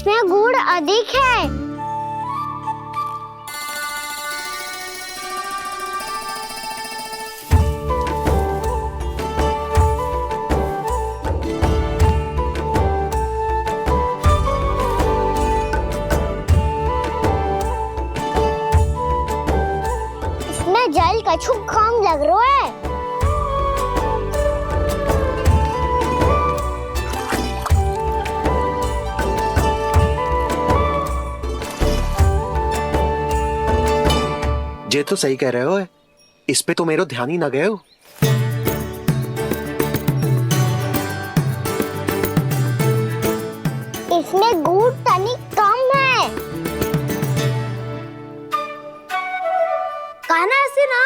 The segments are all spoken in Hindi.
इसमें गुड़ अधिक है। इसमें जल कछु कम लग रहा है। ये तो सही कह रहे हो, इस पे तो मेरो ध्यान ही ना गए हो। इसमें गुड़ तनिक कम है। कहना ऐसे ना।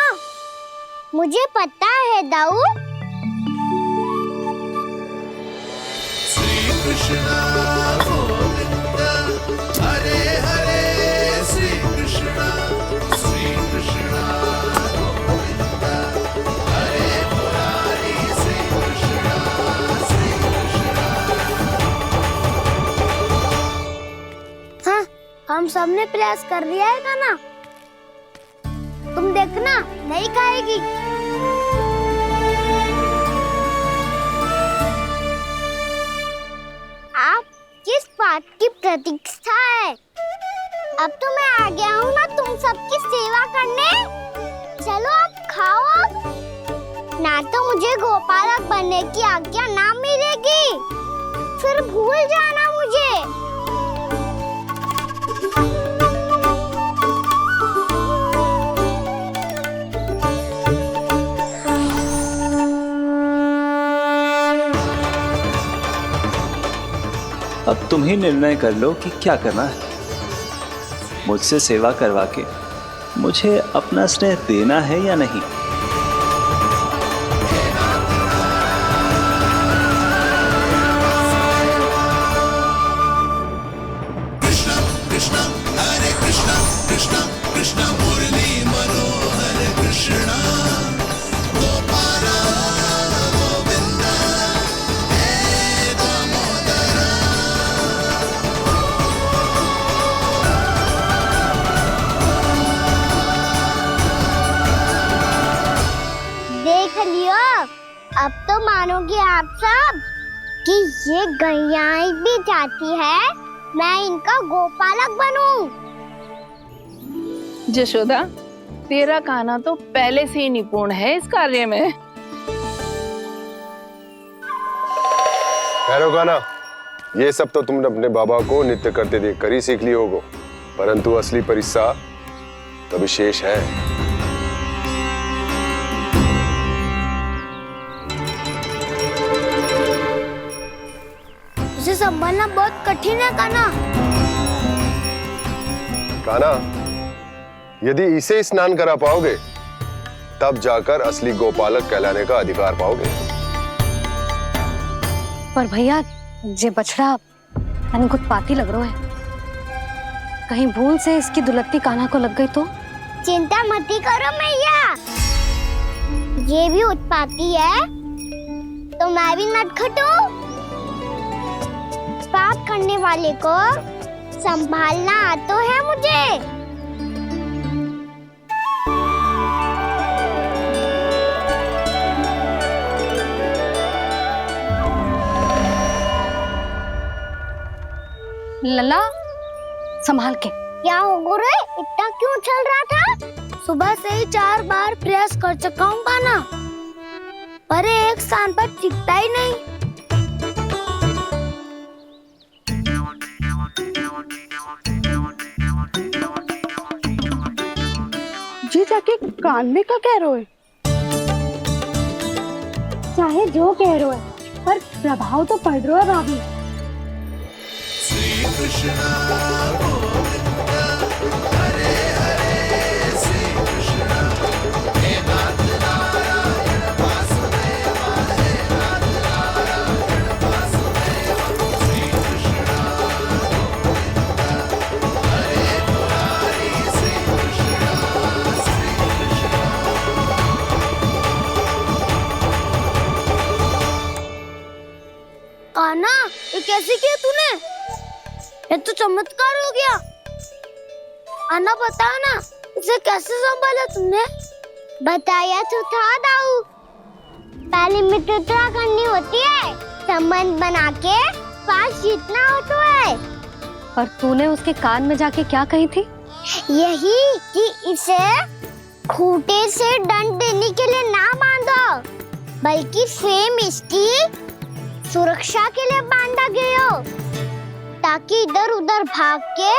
मुझे पता है दाऊ। श्री कृष्णा गोविंद हरे हरे श्री कृष्णा गोविंद हरे मुरारी श्री कृष्णा हाँ, हम सबने प्रयास कर लिया है गाना। तुम देखना नहीं खाएगी। आप किस बात की प्रतीक्षा है? अब तो मैं आ गया हूँ ना तुम सबकी सेवा करने। चलो अब खाओ अब। ना तो मुझे गोपालक बनने की आज्ञा ना मिलेगी, फिर भूल जाना मुझे। अब तुम ही निर्णय कर लो कि क्या करना है। मुझसे सेवा करवा के मुझे अपना स्नेह देना है या नहीं। कृष्णा कृष्णा हरे कृष्णा कृष्णा कृष्णा मुरली मनोहर कृष्णा गोपाला गोविंद हे दामोदर। देख लियो, अब तो मानोगे आप सब कि ये गैयाएं भी चाहती है मैं इनका गोपालक बनूं। जशोदा, तेरा कान्हा तो पहले से ही निपुण है इस कार्य में। खैर गाना, ये सब तो तुमने अपने बाबा को नृत्य करते देख कर ही सीख ली होगो, परंतु असली परिस्सा तो विशेष है। उसे संभालना बहुत कठिन है कान्हा। कान्हा, यदि इसे स्नान करा पाओगे तब जाकर असली गोपालक कहलाने का अधिकार पाओगे। पर भैया, ये बछड़ा उत्पाती लग रहा है। कहीं भूल से इसकी दुलत्ती कान्हा को लग गई तो? चिंता मत करो मैया, ये भी उत्पाती है तो मैं भी नटखट हूँ। पाप करने वाले को संभालना आता है मुझे। लला, संभाल के। क्या हो गुरु, इतना क्यों चल रहा था? सुबह से ही 4 बार प्रयास कर चुका हूँ कान्हा, पर एक स्थान पर टिकता ही नहीं। जी जाके कान में का कह रहे हो? चाहे जो कह रहे हो, पर प्रभाव तो पड़ रहा है भाभी। श्री कृष्णा गोविंद हरे हरे श्री कृष्णा हे नाथ नारायण वासुदेव हे नाथ नारायण वासुदेव। श्री कृष्णा गोविंद हरे मुरारी श्री कृष्णा कान्हा, ये कैसे किया तूने? ये तो चमत्कार हो गया। आना बताओ ना, इसे कैसे संभाला तुमने? बताया तो था दाऊ, पहले मित्रता करनी होती है, संबंध बना के पास जीतना होता है। पर तूने उसके कान में जाके क्या कही थी? यही कि इसे खूंटे से दंड देने के लिए ना बांधो, बल्कि स्वयं इसकी सुरक्षा के लिए बांधा गया हो, ताकि इधर उधर भाग के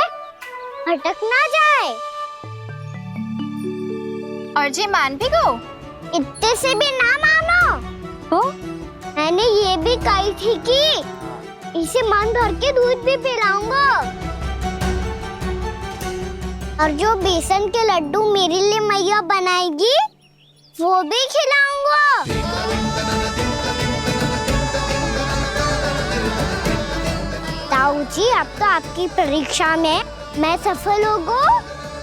भटक ना जाए। और जी मान भी गो? इतने से भी ना मानो तो मैंने ये भी कही थी कि इसे मन भर के दूध भी पिलाऊंगा, और जो बेसन के लड्डू मेरे लिए मैया बनाएगी वो भी खिलाऊंगा। ताऊ जी, अब तो आपकी परीक्षा में मैं सफल होगा।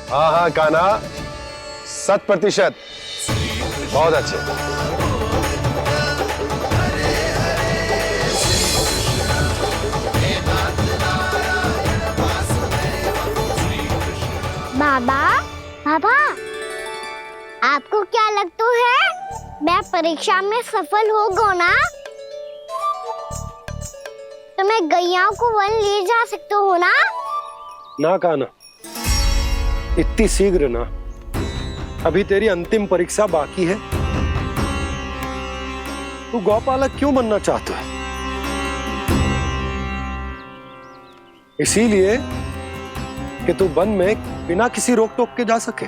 हाँ हाँ कान्हा, 100%। बहुत अच्छे। बाबा, बाबा, आपको क्या लगता है मैं परीक्षा में सफल होगा ना? तो मैं गैया को वन ले जा सकता हूँ ना? ना कान्हा, इतनी शीघ्र ना, अभी तेरी अंतिम परीक्षा बाकी है। तू गौपालक क्यों बनना चाहता है? इसीलिए कि तू वन में बिना किसी रोक टोक के जा सके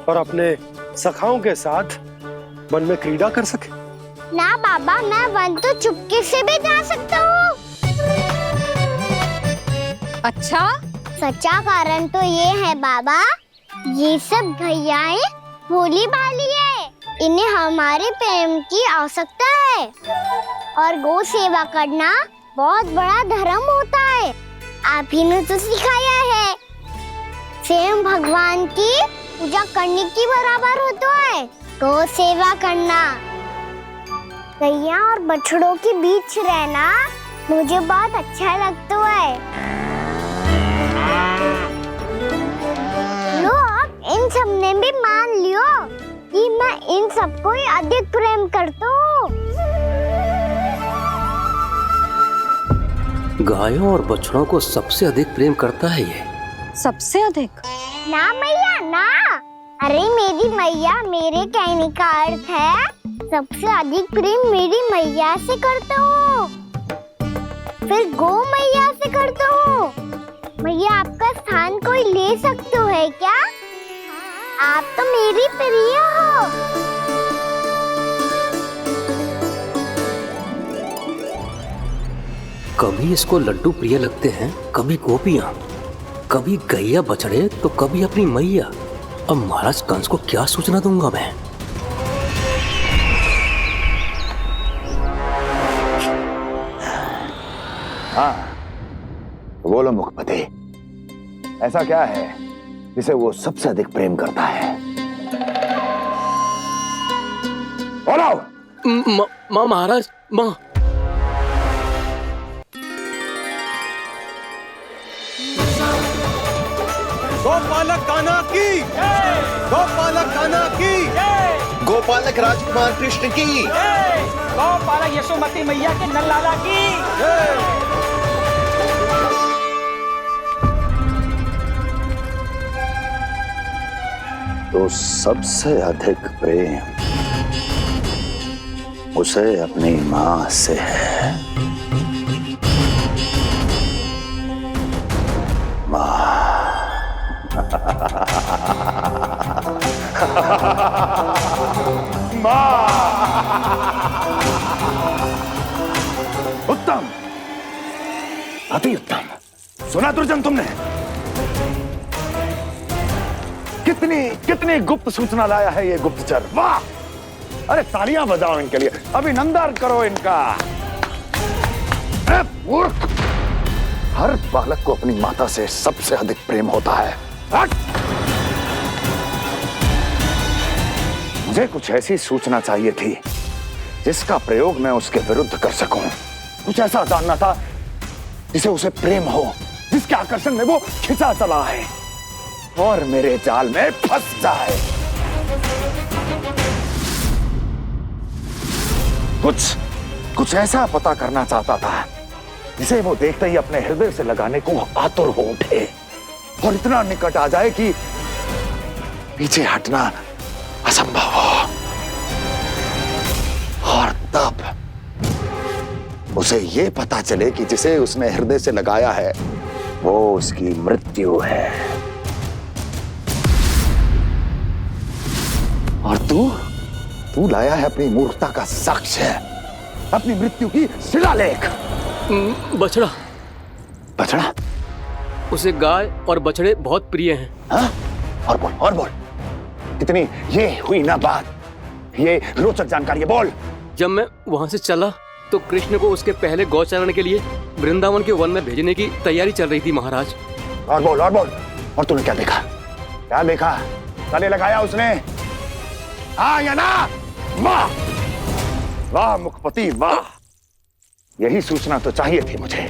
और अपने सखाओं के साथ वन में क्रीड़ा कर सके। ना बाबा, मैं वन तो चुपके से भी जा सकता हूँ। अच्छा, सच्चा कारण तो ये है बाबा, ये सब भैयाएं भोली भाली है, इन्हें हमारे प्रेम की आवश्यकता है, और गौ सेवा करना बहुत बड़ा धर्म होता है। आप ही ने तो सिखाया है, स्वयं भगवान की पूजा करने की बराबर होता है गौ सेवा करना। गैया और बछड़ों के बीच रहना मुझे बहुत अच्छा लगता है। लो, अब इन सब ने भी मान लियो कि मैं इन सबको ही अधिक प्रेम करता हूँ। गायों और बछड़ों को सबसे अधिक प्रेम करता है ये। सबसे अधिक? ना मैया ना, अरे मेरी मैया, मेरे कहने का अर्थ है सबसे अधिक प्रेम मेरी मैया से करता हूँ, फिर गौ मैया से करता हूँ। मैया, आपका स्थान कोई ले सकते है क्या? आप तो मेरी प्रिय हो। कभी इसको लड्डू प्रिय लगते हैं, कभी गोपियां, कभी गैया बछड़े, तो कभी अपनी मैया। अब महाराज कंस को क्या सूचना दूंगा मैं? हाँ, बोलो मुखपति, ऐसा क्या है जिसे वो सबसे अधिक प्रेम करता है? बोलो। माँ महाराज, माँ। गोपालक कान्हा की, गोपालक कान्हा की, गोपालक राजकुमार कृष्ण की, गोपालक यशोमती मैया के नललाला की। तो सबसे अधिक प्रेम उसे अपनी माँ से है। माँ। उत्तम, अति उत्तम। सुना दुर्जन तुमने? कितनी गुप्त सूचना लाया है ये गुप्तचर। वाह! अरे तालियां बजाओ इनके लिए, अभिनंदन करो इनका। मूर्ख! हर बालक को अपनी माता से सबसे अधिक प्रेम होता है। मुझे कुछ ऐसी सूचना चाहिए थी जिसका प्रयोग मैं उसके विरुद्ध कर सकूं। कुछ ऐसा जानना था जिसे उसे प्रेम हो जिसके आकर्षण में वो खिंचा चला है और मेरे जाल में फंस जाए। कुछ ऐसा पता करना चाहता था जिसे वो देखते ही अपने हृदय से लगाने को आतुर हो उठे और इतना निकट आ जाए कि पीछे हटना असंभव हो। और तब उसे ये पता चले कि जिसे उसने हृदय से लगाया है वो उसकी मृत्यु है। और तू लाया है अपनी मूर्खता का साक्ष्य, अपनी मृत्यु की शिलालेख। बछड़ा। बछड़ा? उसे गाय और बछड़े बहुत प्रिय हैं। हाँ? और बोल कितनी ये हुई ना बात, ये रोचक जानकारी बोल। जब मैं वहां से चला तो कृष्ण को उसके पहले गौचारण के लिए वृंदावन के वन में भेजने की तैयारी चल रही थी महाराज। और बोल और तूने क्या देखा? गले लगाया उसने? हाँ या ना? वाह मुखपति वाह, यही सूचना तो चाहिए थी मुझे।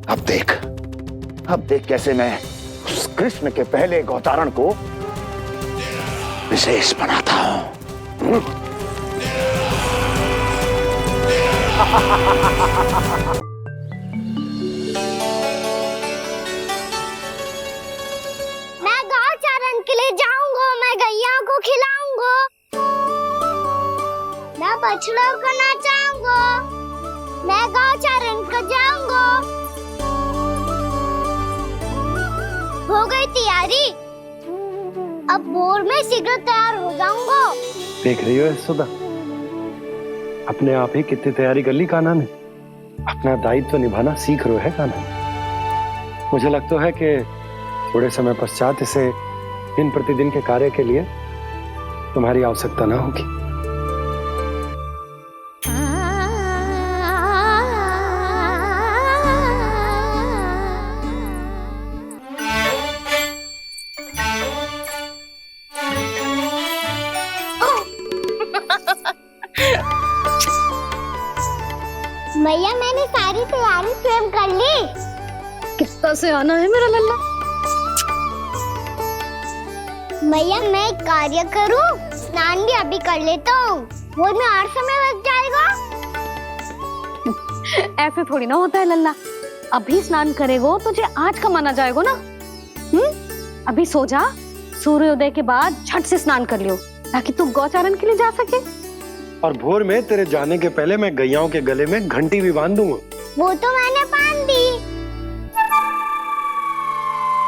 अब देख कैसे मैं उस कृष्ण के पहले गौचारण को विशेष बनाता हूं। मैं गौचारण के लिए जाऊंगा, मैं गैया को खिलाऊंगा, मैं बछड़ों को नचाऊंगा, मैं गौचारण को जाऊंगा। हो गई तैयारी, अब भोर में शीघ्र तैयार हो जाऊंगा। देख रही हो यशोदा, अपने आप ही कितनी तैयारी कर ली कान्हा ने। अपना दायित्व निभाना सीख रहे है कान्हा। मुझे लगता है कि थोड़े समय पश्चात इसे दिन प्रतिदिन के कार्य के लिए तुम्हारी आवश्यकता ना होगी। मैया मैंने सारी तैयारी स्वयं कर ली। कितना से आना है मेरा लल्ला? मैया मैं एक कार्य करूं, स्नान भी अभी कर लेता हूँ, वो में और समय लग जाएगा। ऐसे थोड़ी ना होता है लल्ला, अभी स्नान करेगो तुझे आज का माना जाएगा ना। अभी सो जा, सूर्योदय के बाद झट से स्नान कर लियो ताकि तू गौचारण के लिए जा सके। और भोर में तेरे जाने के पहले मैं गैयाओं के गले में घंटी भी बांध दूंगा। वो तो मैंने बांध दी।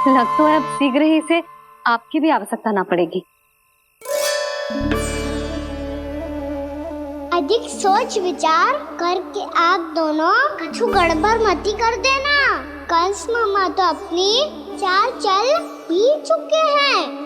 लग तो है अब शीघ्र ही इसे आपकी भी आवश्यकता ना पड़ेगी। अधिक सोच विचार करके आप दोनों कछु गड़बड़ मती कर देना। कंस मामा तो अपनी चाल चल ही चुके हैं।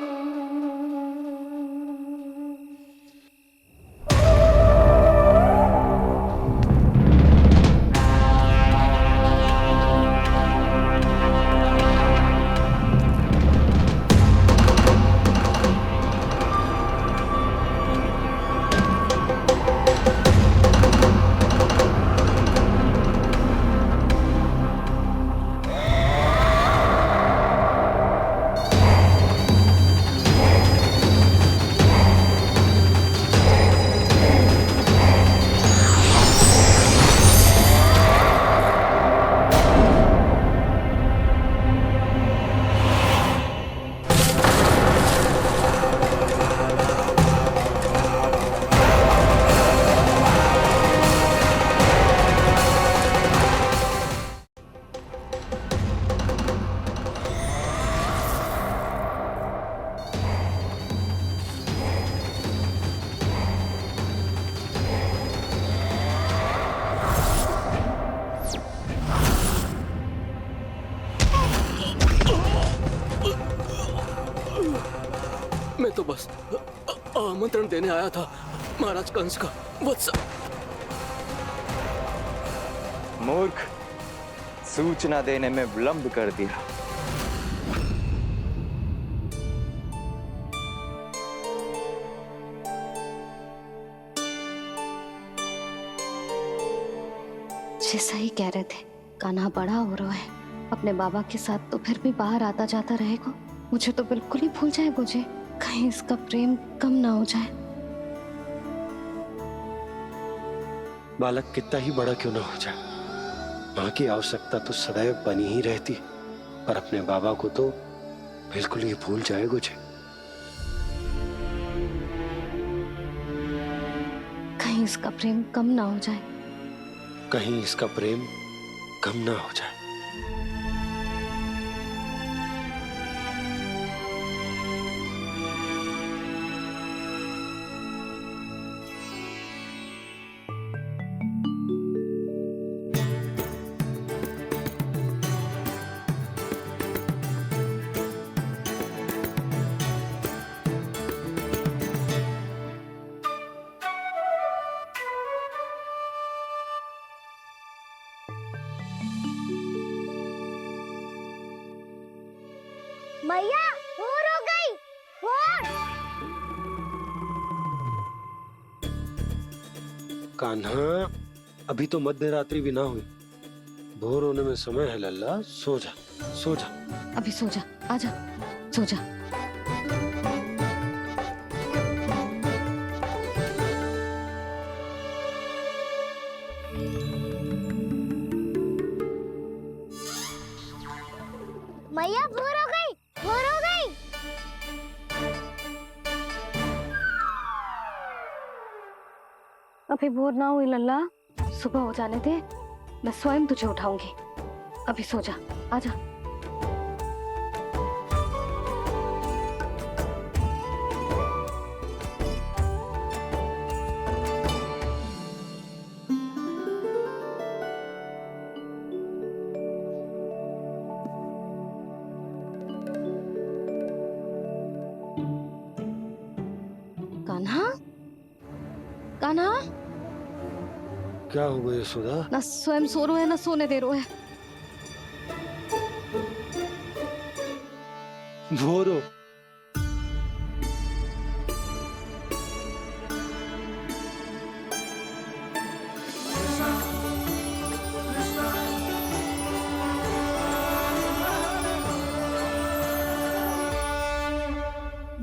मैं तो बस आमंत्रण देने आया था महाराज कंस का। वत्स मूर्ख, सूचना देने में विलंब कर दिया। जैसा ही कह रहे थे, कान्हा बड़ा हो रहा है, अपने बाबा के साथ तो फिर भी बाहर आता जाता रहेगा। मुझे तो बिल्कुल ही भूल जाए मुझे, कहीं इसका प्रेम कम ना हो जाए। बालक कितना ही बड़ा क्यों ना हो जाए, माँ की आवश्यकता तो सदैव बनी ही रहती, पर अपने बाबा को तो बिल्कुल ही भूल जाए मुझे। कहीं इसका प्रेम कम ना हो जाए, कहीं इसका प्रेम कम ना हो जाए। मैया भोर हो गई, भोर। कान्हा, अभी तो मध्य रात्रि भी ना हुई, भोर होने में समय है लल्ला। सो जा, सो जा। अभी सो जा, आजा, सो जा। मैया भोर हो गई, भोर हो गई। अभी भोर ना हुई लल्ला, सुबह हो जाने दे, मैं स्वयं तुझे उठाऊंगी। अभी सो जा, आजा। कान्हा, कान्हा, क्या हो गया सुधा? ना स्वयं सो रो है ना सोने दे रो है। भोरो,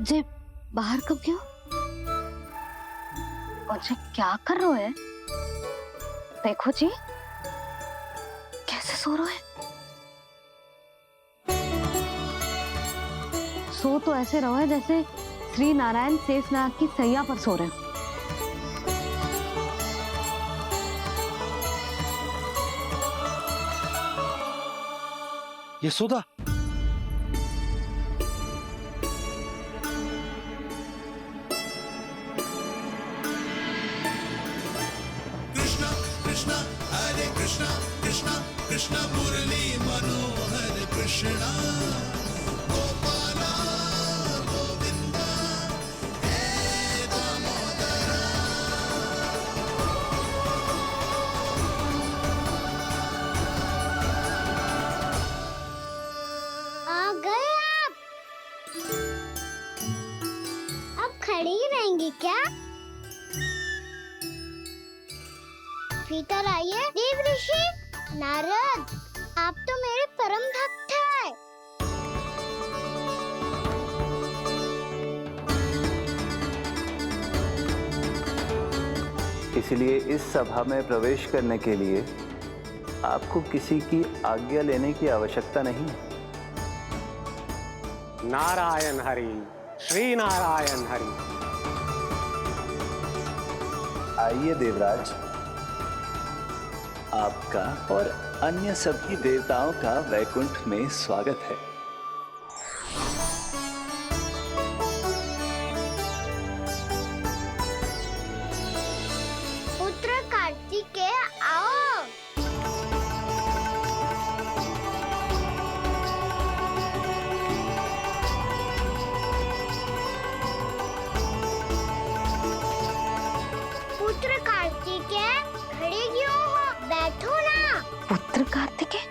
जे बाहर कब गयो? और जे क्या कर रहे है? देखो जी, कैसे सो रहे है। सो तो ऐसे रहो है जैसे श्री नारायण शेषनाग की सैया पर सो रहे हैं। यशोदा, कृष्णा कृष्णा हरे कृष्णा कृष्णा कृष्णा मुरली मनोहर कृष्णा गोपाला गोविंदा हे दामोदरा। आ गए आप। अब खड़ी ही रहेंगी क्या? भीतर आइए। देव ऋषि नारद, आप तो मेरे परम भक्त हैं। इसलिए इस सभा में प्रवेश करने के लिए आपको किसी की आज्ञा लेने की आवश्यकता नहीं है। नारायण हरि, श्री नारायण हरि। आइए देवराज, आपका और अन्य सभी देवताओं का वैकुंठ में स्वागत है। पुत्र कार्तिकेय आओ। पुत्र कार्तिकेय खड़े क्यों हो? बैठो ना। पुत्र कार्तिकेय,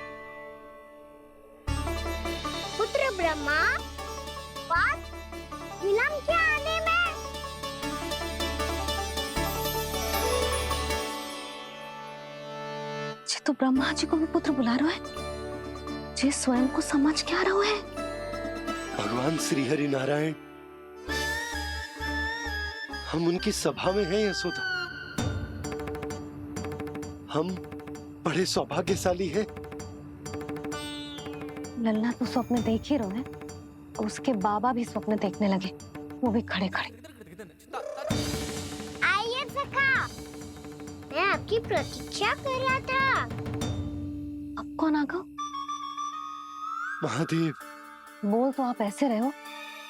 पुत्र ब्रह्मा, बात विलंब क्या आने में? जी तो ब्रह्मा जी को भी पुत्र बुला रहे हैं। जी तुझे स्वयं को समझ क्या रहा है? भगवान श्री हरि नारायण, हम उनकी सभा में हैं यशोदा। हम बड़े सौभाग्यशाली हैं। लल्ला तो स्वप्न देख ही रहे हैं, उसके बाबा भी स्वप्न देखने लगे, वो भी खड़े खड़े। आइए सखा, मैं आपकी प्रतीक्षा कर रहा था। अब कौन आ गया? महादेव। बोल तो आप ऐसे रहे हो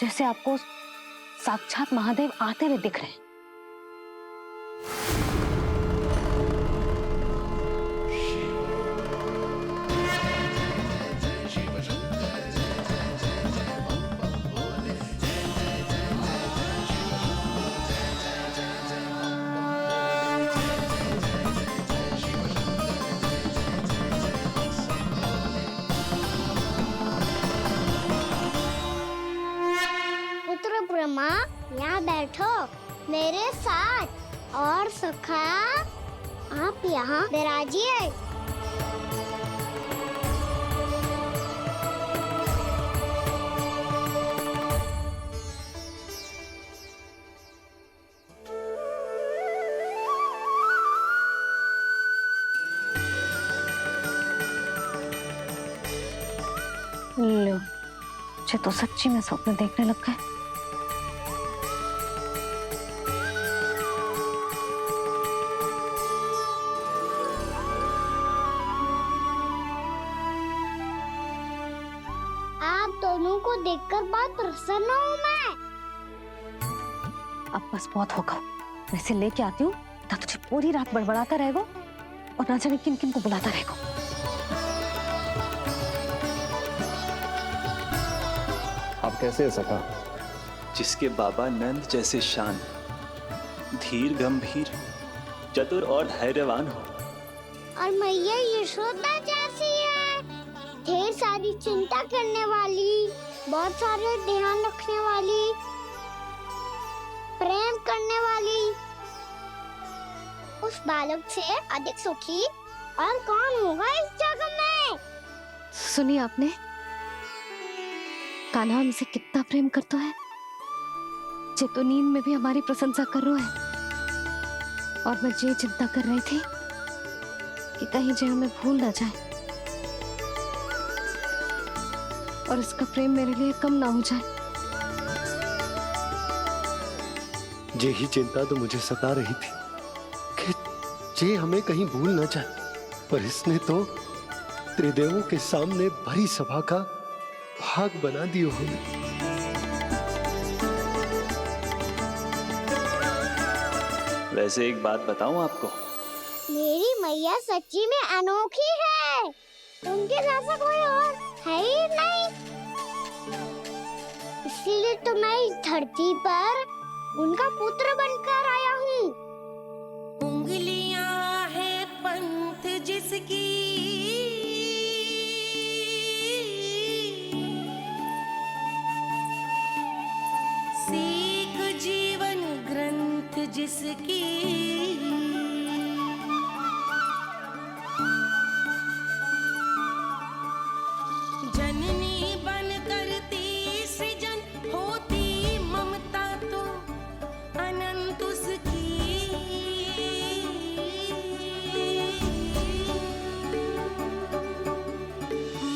जैसे आपको साक्षात महादेव आते हुए दिख रहे हैं। ब्रह्मा, यहाँ बैठो मेरे साथ, और सखा आप यहाँ विराजिए। लो, मुझे तो सच्ची में स्वप्न देखने लग गए। आप दोनों को देखकर बहुत प्रसन्न हूँ मैं। अब बस बहुत होगा, वैसे लेके आती हूँ तो तुझे पूरी रात बड़बड़ाता रहेगा और ना जाने किन किन को बुलाता रहेगा। आप कैसे हैं सखा? जिसके बाबा नंद जैसे शांत, धीर गंभीर, चतुर और धैर्यवान हो, और मैया यशोदा जैसी है, ढेर सारी चिंता करने वाली, बहुत सारे ध्यान रखने वाली, प्रेम करने वाली। उस बालक से अधिक सुखी और कौन होगा इस जगत में? सुनिए आपने, कान्हा हमसे कितना प्रेम करता है, जे तो नींद में भी हमारी प्रशंसा कर रहा है। और मैं ये चिंता कर रही थी कि कहीं जे हमें भूल ना जाए और इसका प्रेम मेरे लिए कम ना हो जाए। यही चिंता तो मुझे सता रही थी कि जे हमें कहीं भूल ना जाए, पर इसने तो त्रिदेवों के सामने भरी सभा का भाग बना दियो हमें। वैसे एक बात बताऊं आपको, मेरी मैया सच्ची में अनोखी है, उनके जैसा कोई और है ही नहीं। इसलिए तो मैं इस धरती पर उनका पुत्र बनकर आया हूँ। उंगलियां है पंथ जिसकी, सीख जीवन ग्रंथ जिसकी, जननी बन करती सृजन, होती ममता तो अनंत उसकी।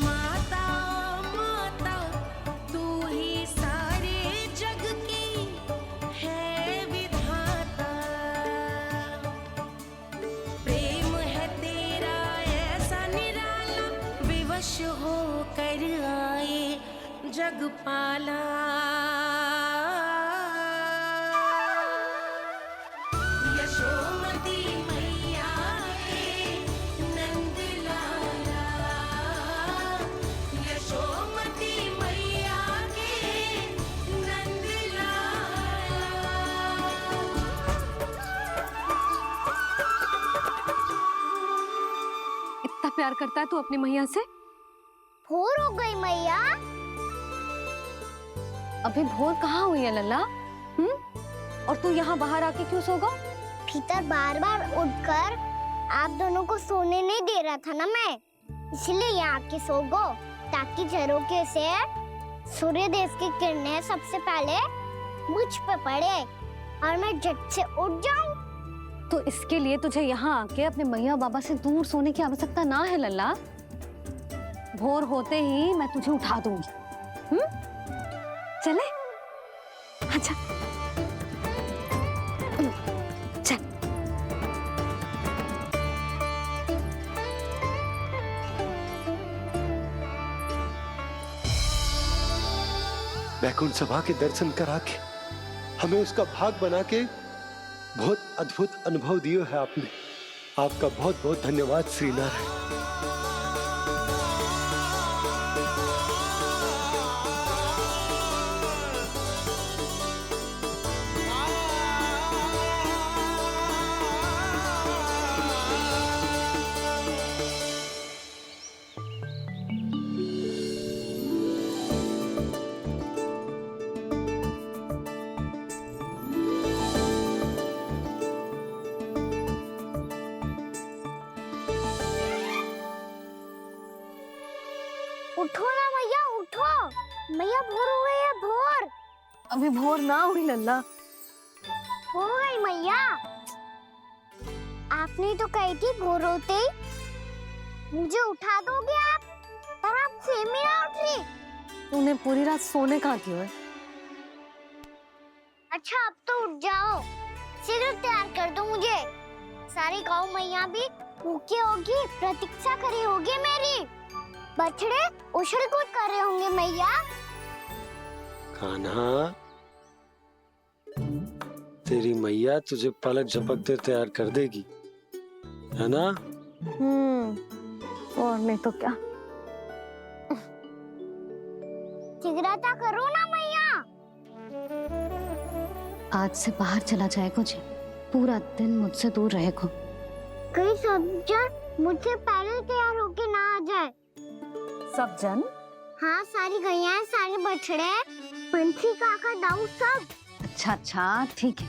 माता माता तू ही सारे जग की है विधाता, प्रेम है तेरा ऐसा निराला, विवश हो कर आए जग पाला। यशोमती मैया के नंद लाला, यशोमती मैया के नंद लाला। इतना प्यार करता है तू अपनी मैया से? भोर हो गई मैया। अभी भोर कहाँ हुई है लल्ला? और तू यहाँ बाहर आके क्यों सो गया? भीतर बार बार उठकर आप दोनों को सोने नहीं दे रहा था ना मैं, इसलिए यहाँ आके सो गो। ताकि झरोके से सूर्यदेव की किरणें सबसे पहले मुझ पे पड़े और मैं झट से उठ जाऊं। तो इसके लिए तुझे यहाँ आके अपने मैया बाबा से दूर सोने की आवश्यकता ना है लल्ला। भोर होते ही मैं तुझे उठा दूंगी। चले? अच्छा चल। वैकुंठ सभा के दर्शन करा के हमें उसका भाग बना के बहुत अद्भुत अनुभव दिए है आपने। आपका बहुत बहुत धन्यवाद श्री नारायण। उठो ना मैया, उठो। मैया भोर हो गई है, भोर। अभी भोर ना हुई लल्ला। हो गई मैया। आपने तो कही थी भोर होते ही मुझे उठा दोगे आप, पर आप सेम ही ना उठ रही। तूने पूरी रात सोने कहाँ की है? अच्छा अब तो उठ जाओ, शीघ्र तैयार कर दो मुझे। सारी गौ मैया भी भूखी होगी, प्रतीक्षा करी होगी मेरी। बछड़े उछल कूद कर रहे होंगे मैया। कान्हा, तेरी मैया तुझे पलक झपकते तैयार कर देगी, है ना? और नहीं तो क्या। शीघ्रता करो ना मैया। आज से बाहर चला जाएगा जी, पूरा दिन मुझसे दूर रहेगा। कहीं सब जन मुझसे पहले तैयार होके ना आ जाए। सब जन? हाँ, सारी गैया, सारे बछड़े, पंछी, काका, दाऊ सब। अच्छा अच्छा ठीक है,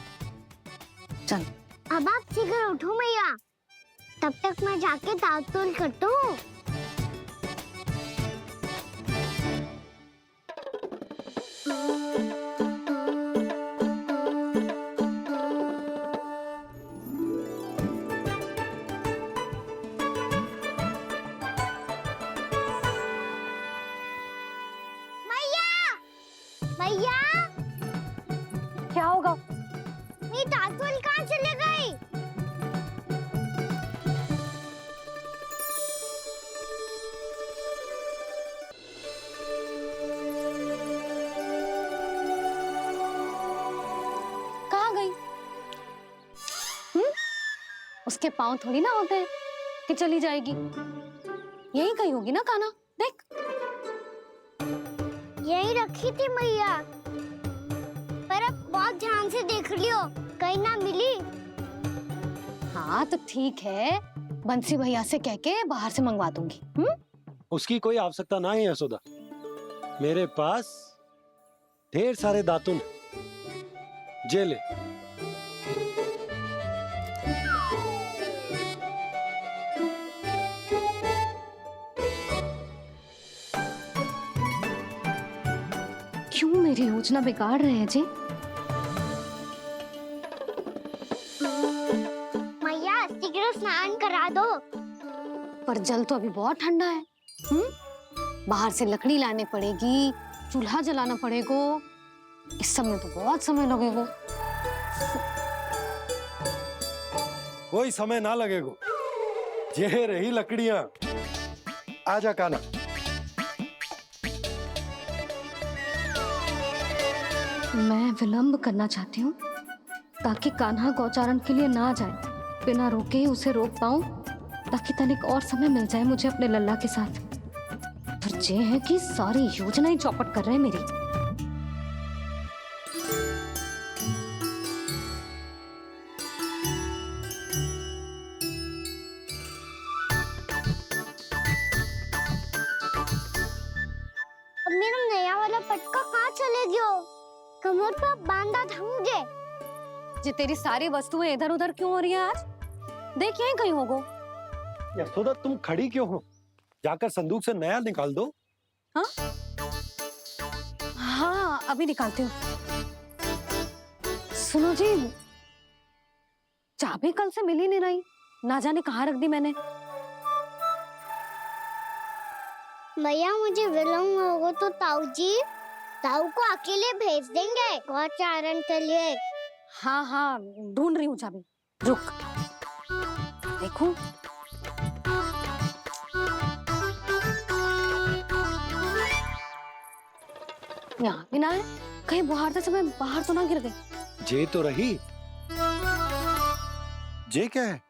चल। अब आप शीघ्र उठो मैया, तब तक मैं जाके ताल-तोल करता हूँ। मैया, क्या होगा? मेरी ताल-तोल कहाँ चले गई? कहाँ गई? उसके पाँव थोड़ी ना होते हैं कि चली जाएगी। यही कहीं होगी ना कान्हा, देख। यही रखी थी मैया, पर अब बहुत ध्यान से देख लियो, कहीं ना मिली। हाँ तो ठीक है, बंसी भैया से कह के बाहर से मंगवा दूंगी। उसकी कोई आवश्यकता ना है यशोदा, मेरे पास ढेर सारे दातुन, जे ले। क्यों मेरी योजना बिगाड़ रहे हैं जी? मैया शीघ्र स्नान करा दो। पर जल तो अभी बहुत ठंडा है। बाहर से लकड़ी लाने पड़ेगी, चूल्हा जलाना पड़ेगा। इस समय तो बहुत समय लगेगा। कोई समय ना लगेगा, ये रही लकड़ियां। आजा कान्हा। मैं विलंब करना चाहती हूँ ताकि कान्हा गौचारण के लिए ना जाए, बिना रोके ही उसे रोक पाऊं, ताकि तनिक और समय मिल जाए मुझे अपने लल्ला के साथ। पर ये है कि सारी योजना ही चौपट कर रहे हैं मेरी। अब मेरा नया वाला पटका कहाँ चले गयो? कमर पर बांधा था मुझे। जी तेरी सारी वस्तुएं इधर उधर क्यों हो रही है आज? देख यहीं कहीं होगो। यशोदा तुम खड़ी क्यों हो? जाकर संदूक से नया निकाल दो। हाँ हाँ, अभी निकालती हूँ। सुनो जी, चाबी कल से मिल ही नहीं रही, ना जाने कहाँ रख दी मैंने। भैया मुझे विलम्ब होगा तो ताऊ को अकेले भेज देंगे गौचारण के लिए। हाँ हाँ, ढूंढ रही हूँ चाबी, रुक। देखूं। यहाँ भी ना है, कहीं बुहारते समय बाहर तो ना गिर गई। जे तो रही। जे क्या है?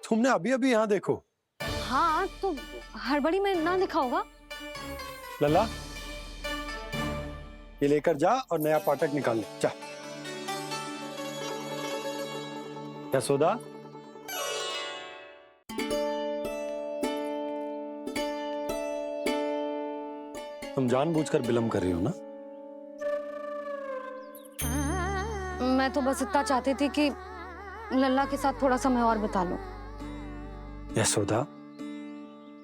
तुमने अभी अभी यहाँ देखो। हाँ तो हड़बड़ी में ना दिखा होगा। लल्ला, ये लेकर जा और नया पाठक निकाल ले, जा। यशोदा, तुम जानबूझकर विलम्ब कर रही हो ना? मैं तो बस इतना चाहती थी कि लल्ला के साथ थोड़ा समय और बिता लो। यशोदा,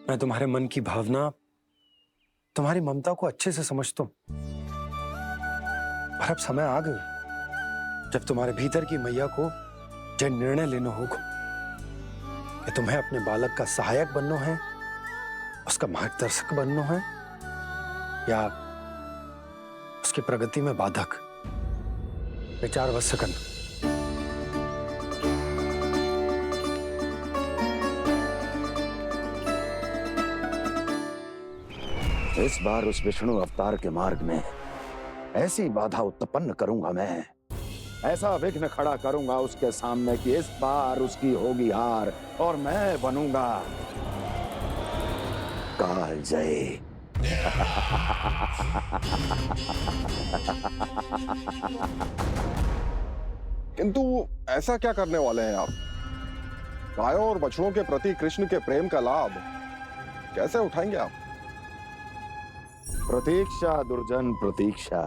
मैं तुम्हारे मन की भावना, तुम्हारी ममता को अच्छे से समझता हूं, पर अब समय आ गया जब तुम्हारे भीतर की मैया को जो निर्णय लेना होगा कि तुम्हें अपने बालक का सहायक बनना है, उसका मार्गदर्शक बनना है, या उसकी प्रगति में बाधक। विचार अवश्य करना। इस बार उस विष्णु अवतार के मार्ग में ऐसी बाधा उत्पन्न करूंगा मैं, ऐसा विघ्न खड़ा करूंगा उसके सामने कि इस बार उसकी होगी हार और मैं बनूंगा कालजयी। किंतु ऐसा क्या करने वाले हैं आप? गायों और बछड़ों के प्रति कृष्ण के प्रेम का लाभ कैसे उठाएंगे आप? प्रतीक्षा दुर्जन प्रतीक्षा,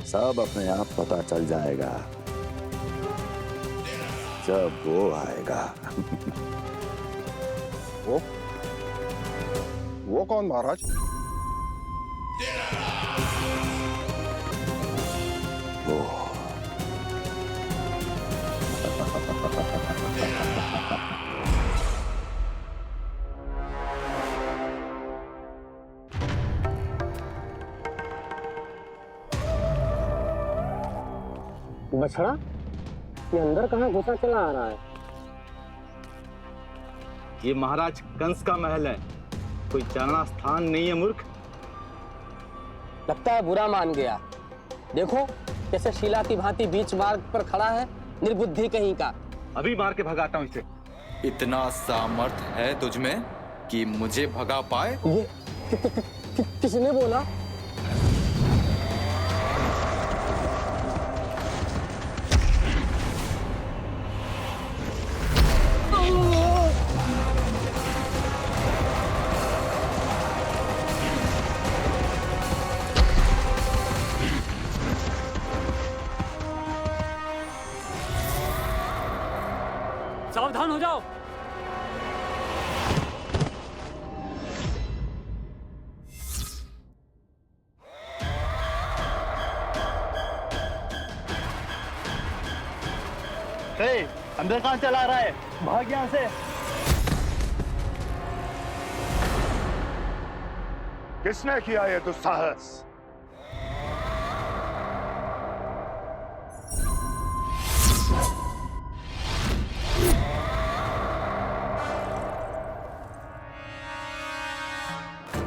सब अपने आप पता चल जाएगा जब वो आएगा। वो कौन महाराज? वो बछड़ा, ये अंदर कहाँ घुसा चला आ रहा है? ये महाराज कंस का महल है, कोई जाना स्थान नहीं है मूर्ख। लगता है बुरा मान गया। देखो कैसे शीला की भांति बीच मार्ग पर खड़ा है, निर्बुद्धि कहीं का। अभी मार के भगाता हूँ इसे। इतना सामर्थ है तुझमें कि मुझे भगा पाए? ये किसने बोला? सावधान हो जाओ। अंदर कहाँ चला रहा है? भाग यहाँ से। किसने किया ये दुस्साहस?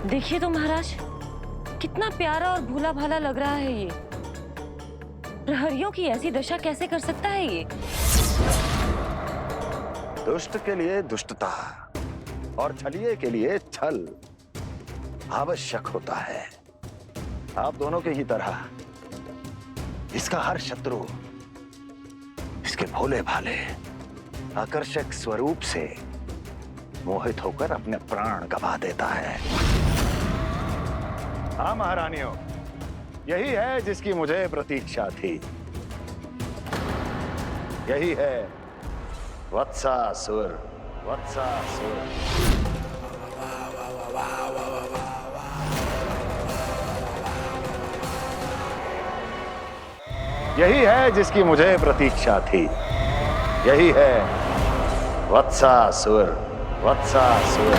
देखिए तो महाराज, कितना प्यारा और भोला भाला लग रहा है ये। प्रहरियों की ऐसी दशा कैसे कर सकता है ये? दुष्ट के लिए दुष्टता और छलिए के लिए छल आवश्यक होता है। आप दोनों के ही तरह इसका हर शत्रु इसके भोले भाले आकर्षक स्वरूप से मोहित होकर अपने प्राण गवा देता है। हाँ महारानियों, यही है जिसकी मुझे प्रतीक्षा थी। यही है वत्सासुर। वत्सासुर यही है जिसकी मुझे प्रतीक्षा थी। यही है वत्सासुर। वत्सासुर।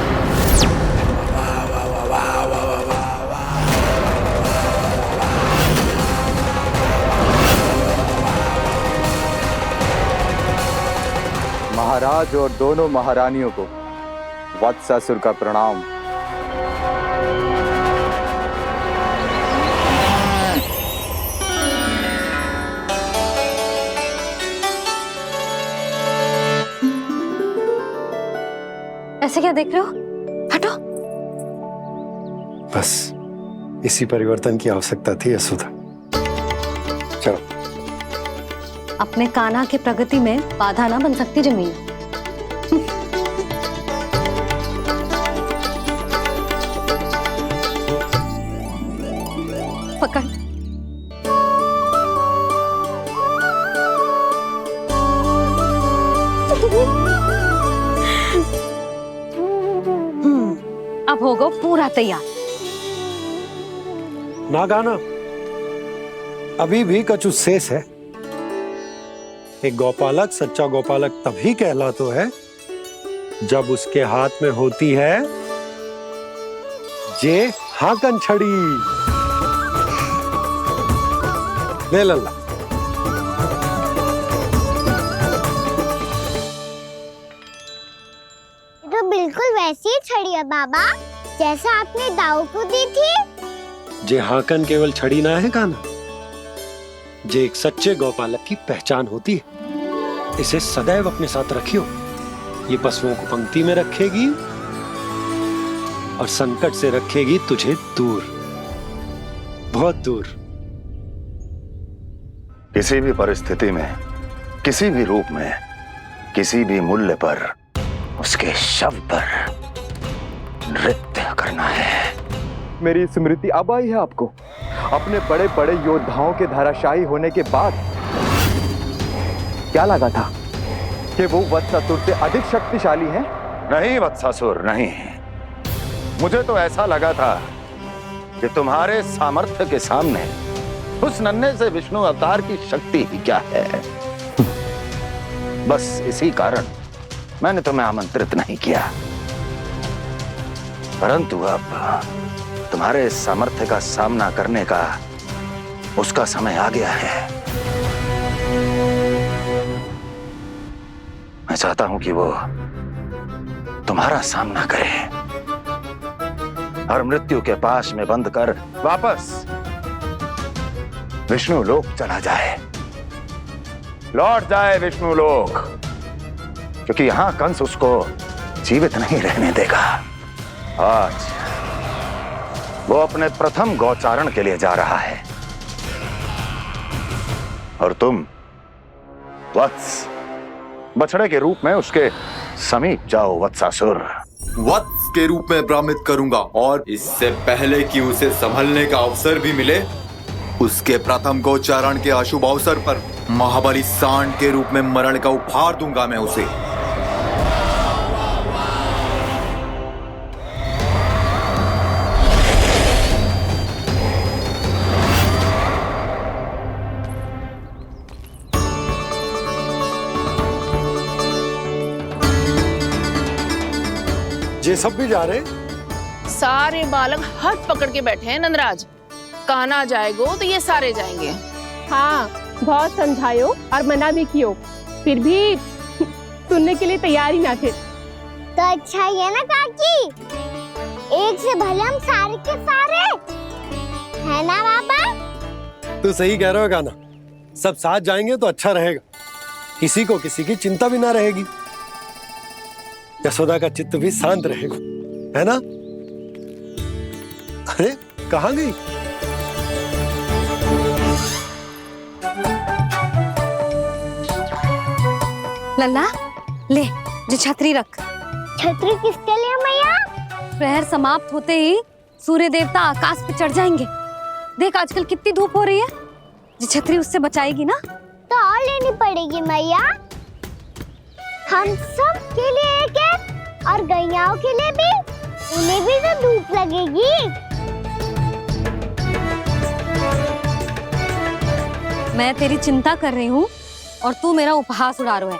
महाराज और दोनों महारानियों को वत्सासुर का प्रणाम। ऐसे क्या देख रहे हो? हटो। बस इसी परिवर्तन की आवश्यकता थी यशोदा। चलो। अपने कान्हा के प्रगति में बाधा ना बन सकती जमीन। पकड़। अब होगा पूरा तैयार। ना गाना, अभी भी कछु शेष है। एक गौपालक सच्चा गौपालक तभी कहलाता है जब उसके हाथ में होती है जे हाकन छड़ी। ले लल्ला। तो बिल्कुल वैसी ही छड़ी है बाबा जैसा आपने दाऊ को दी थी। जे हाकन केवल छड़ी ना है कान्हा, जे एक सच्चे गौपालक की पहचान होती है। इसे सदैव अपने साथ रखियो। ये पशुओं को पंक्ति में रखेगी और संकट से रखेगी तुझे दूर, बहुत दूर। किसी भी परिस्थिति में, किसी भी रूप में, किसी भी मूल्य पर उसके शव पर नृत्य करना है। मेरी स्मृति अब आई है आपको? अपने बड़े बड़े योद्धाओं के धराशायी होने के बाद क्या लगा था कि वो वत्सासुर से अधिक शक्तिशाली हैं? नहीं वत्सासुर, नहीं। मुझे तो ऐसा लगा था कि तुम्हारे सामर्थ्य के सामने उस नन्हे से विष्णु अवतार की शक्ति ही क्या है। बस इसी कारण मैंने तुम्हें आमंत्रित नहीं किया। परंतु अब तुम्हारे सामर्थ्य का सामना करने का उसका समय आ गया है। मैं चाहता हूं कि वो तुम्हारा सामना करे और मृत्यु के पाश में बंद कर वापस विष्णु लोक चला जाए, लौट जाए विष्णु लोक, क्योंकि यहां कंस उसको जीवित नहीं रहने देगा। आज वो अपने प्रथम गौचारण के लिए जा रहा है और तुम वत्स बछड़े के रूप में उसके समीप जाओ वत्सासुर। वत्स के रूप में भ्रमित करूंगा और इससे पहले कि उसे संभलने का अवसर भी मिले, उसके प्रथम गोचारण के अशुभ अवसर पर महाबली सांड के रूप में मरण का उपहार दूंगा मैं उसे। ये सब भी जा रहे? सारे बालक हाथ पकड़ के बैठे हैं नंदराज। कान्हा जाएगो तो ये सारे जाएंगे। हाँ, बहुत समझायो और मना भी कियो, फिर भी सुनने के लिए तैयार ही ना थे। तो अच्छा ही है ना काकी, एक से भले हम सारे के सारे है ना बाबा। तू सही कह रहे हो कान्हा, सब साथ जाएंगे तो अच्छा रहेगा, किसी को किसी की चिंता भी ना रहेगी, यशोदा का चित्त भी शांत रहेगा, है ना? अरे कहाँ गई? लल्ला ले, जो छतरी रख। छतरी किसके लिए मैया? प्रहर समाप्त होते ही सूर्य देवता आकाश पे चढ़ जाएंगे। देख आजकल कितनी धूप हो रही है, जो छतरी उससे बचाएगी ना। तो और लेनी पड़ेगी मैया, हम सब के लिए एक एक और गैयाओं के लिए भी, उन्हें भी तो धूप लगेगी। मैं तेरी चिंता कर रही हूँ और तू मेरा उपहास उड़ा रहा है।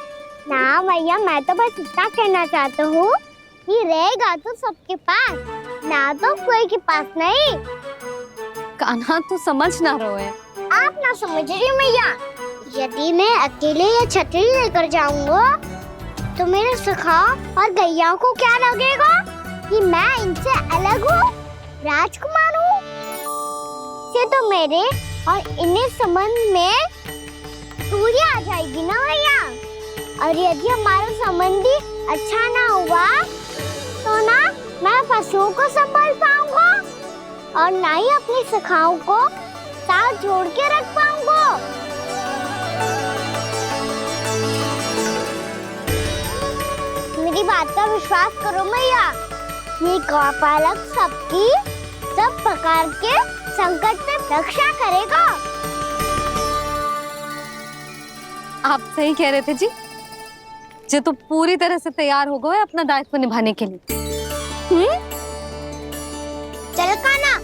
ना भैया, मैं तो बस इतना कहना चाहता हूँ कि रहेगा तो सबके पास, ना तो कोई के पास नहीं। कान्हा तू समझ ना रहो है। आप ना समझ रही मैया। यदि मैं अकेले ये छतरी लेकर जाऊंगा तो मेरे सखा और गैया को क्या लगेगा कि मैं इनसे अलग हूँ, राजकुमार हूँ। से तो मेरे और इन्हें संबंध में दूरी आ जाएगी ना भैया। और यदि हमारा संबंध ही अच्छा ना हुआ तो ना मैं पशुओं को संभाल पाऊंगा और ना ही अपनी सखाओं को साथ जोड़ के रख पाऊंगा। मेरी बात का विश्वास करो मैया, ये गौपालक सबकी सब प्रकार के संकट से रक्षा करेगा। आप सही कह रहे थे जी। जो तो पूरी तरह से तैयार हो गए अपना दायित्व निभाने के लिए। चल कान्हा।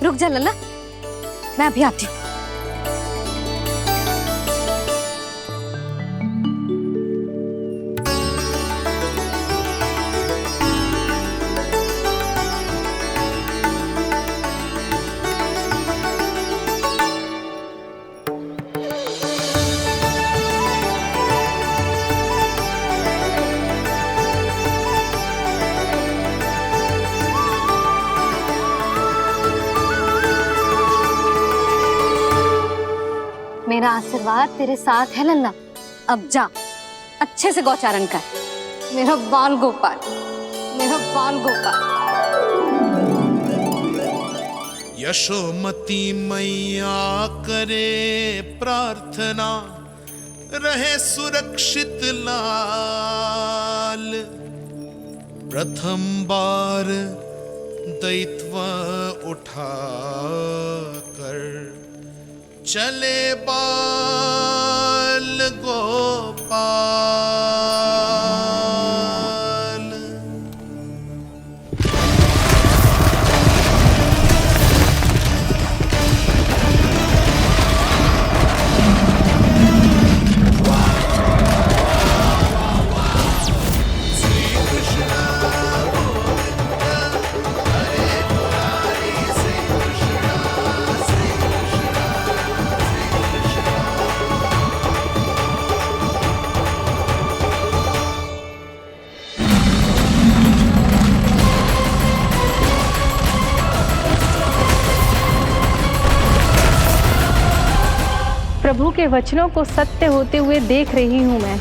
रुक जा लल्ला, मैं अभी आती हूँ। मेरा आशीर्वाद तेरे साथ है लल्ला। अब जा, अच्छे से गौचारण कर। मेरा बाल गोपाल, मेरा बाल गोपाल। यशोमती मैया करे प्रार्थना, रहे सुरक्षित लाल। प्रथम बार दैत्व उठा कर चले बाल गोपाल। प्रभु के वचनों को सत्य होते हुए देख रही हूँ मैं।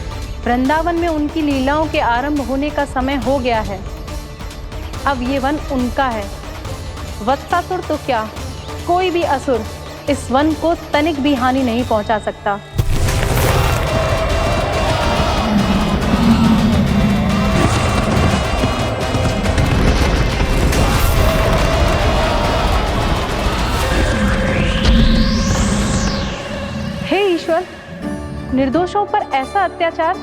वृंदावन में उनकी लीलाओं के आरंभ होने का समय हो गया है। अब ये वन उनका है। वत्सासुर तो क्या, कोई भी असुर इस वन को तनिक भी हानि नहीं पहुंचा सकता। हे ईश्वर, निर्दोषों पर ऐसा अत्याचार,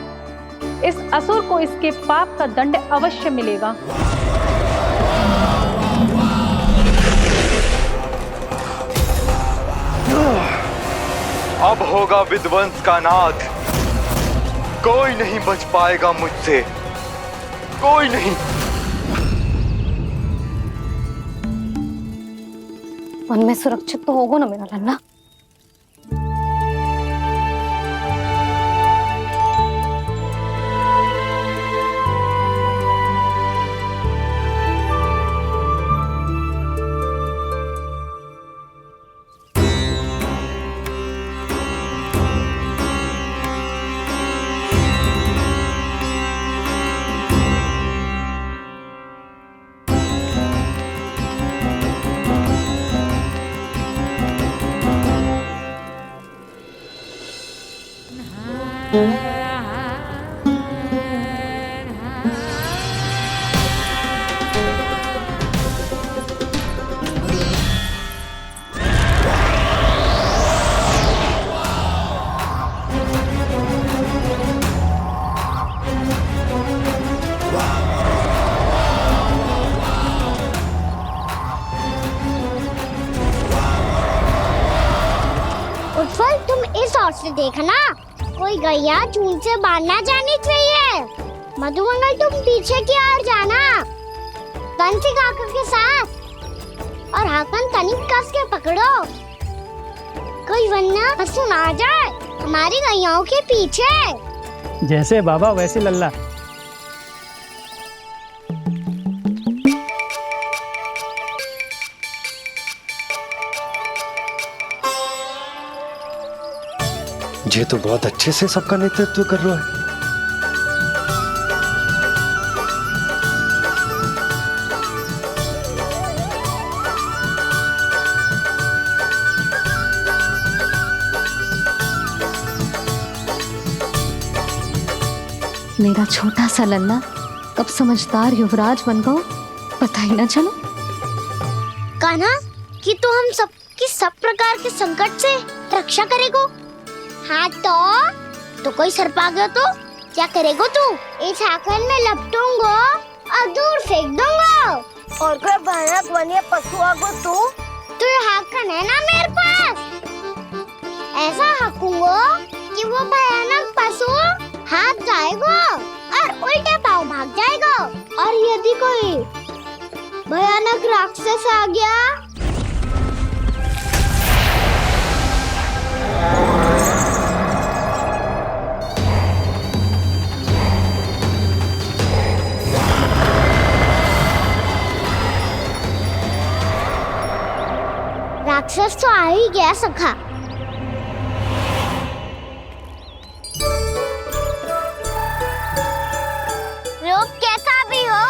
इस असुर को इसके पाप का दंड अवश्य मिलेगा। अब होगा विध्वंस का नाद। कोई नहीं बच पाएगा मुझसे, कोई नहीं। वन में सुरक्षित तो होगा ना मेरा लल्ला। गौर से देखना, कोई गैया चून से बाहर ना जानी चाहिए। मधुमंगल तुम पीछे की ओर जाना, कंसी काका के साथ, और हाकन तनिक कस के पकड़ो, कोई वरना पशु ना आ जाए हमारी गैयाओं के पीछे। जैसे बाबा वैसे लल्ला। ये तो बहुत अच्छे से सबका नेतृत्व कर रहा है। मेरा छोटा सा लल्ला कब समझदार युवराज बन गो पता ही ना चलो। कान्हा, कि तू हम सबकी सब प्रकार के संकट से रक्षा करेगो। हाँ तो कोई सर्प आ गया तो क्या करेगो तू? इस हाकन में लपटूंगो और दूर फेंक दूंगा। और कोई भयानक वन्य पशु आगो तो ये हाकन है ना मेरे पास, ऐसा हाकूंगो कि वो भयानक पशु हाथ जाएगा और उल्टे पाँव भाग जाएगा। और यदि कोई भयानक राक्षस आ गया राक्षस तो आ ही गया सखा। रूप कैसा भी हो,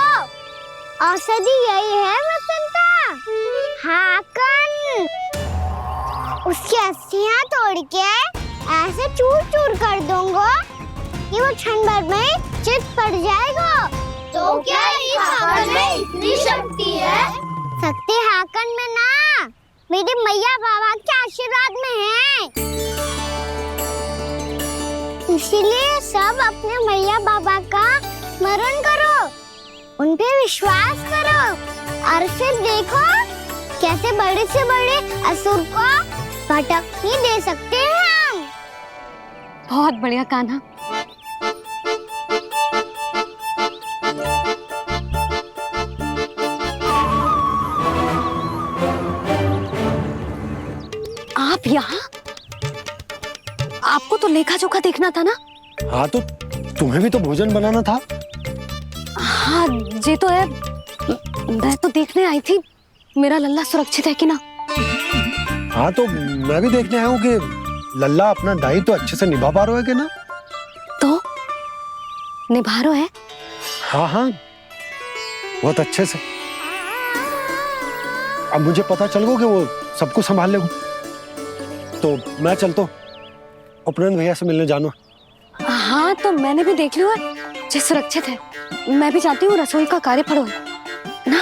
औषधि यही है वसंता। हाकन उसकी अस्थियां तोड़ के ऐसे चूर चूर कर दूंगा कि वो क्षण भर में चित पड़ जाएगा। तो क्या इस हाकन में इतनी शक्ति है? शक्ति हाकन में ना, मेरी मैया बाबा के आशीर्वाद में है। इसीलिए सब अपने मैया बाबा का स्मरण करो, उन पे विश्वास करो, और फिर देखो कैसे बड़े से बड़े असुर को भटकने दे सकते हैं हम। बहुत बढ़िया कान्हा। आप यहाँ? आपको तो लेखा जोखा देखना था ना? हाँ तो तुम्हें भी तो भोजन बनाना था। हाँ ये तो है, मैं तो देखने आई थी मेरा लल्ला सुरक्षित है कि ना। हाँ तो मैं भी देखने आया हूँ कि लल्ला अपना दायित्व तो अच्छे से निभा पा रहा है कि ना। तो निभा रहा है? हाँ हाँ बहुत अच्छे से। अब मुझे पता चल गया कि वो सब कुछ संभाल लेगा, तो मैं चलता हूँ, उपनंद भैया से मिलने जानो। हाँ तो मैंने भी देख लिया जो सुरक्षित है। मैं भी चाहती हूँ रसोई का कार्य पड़ो ना।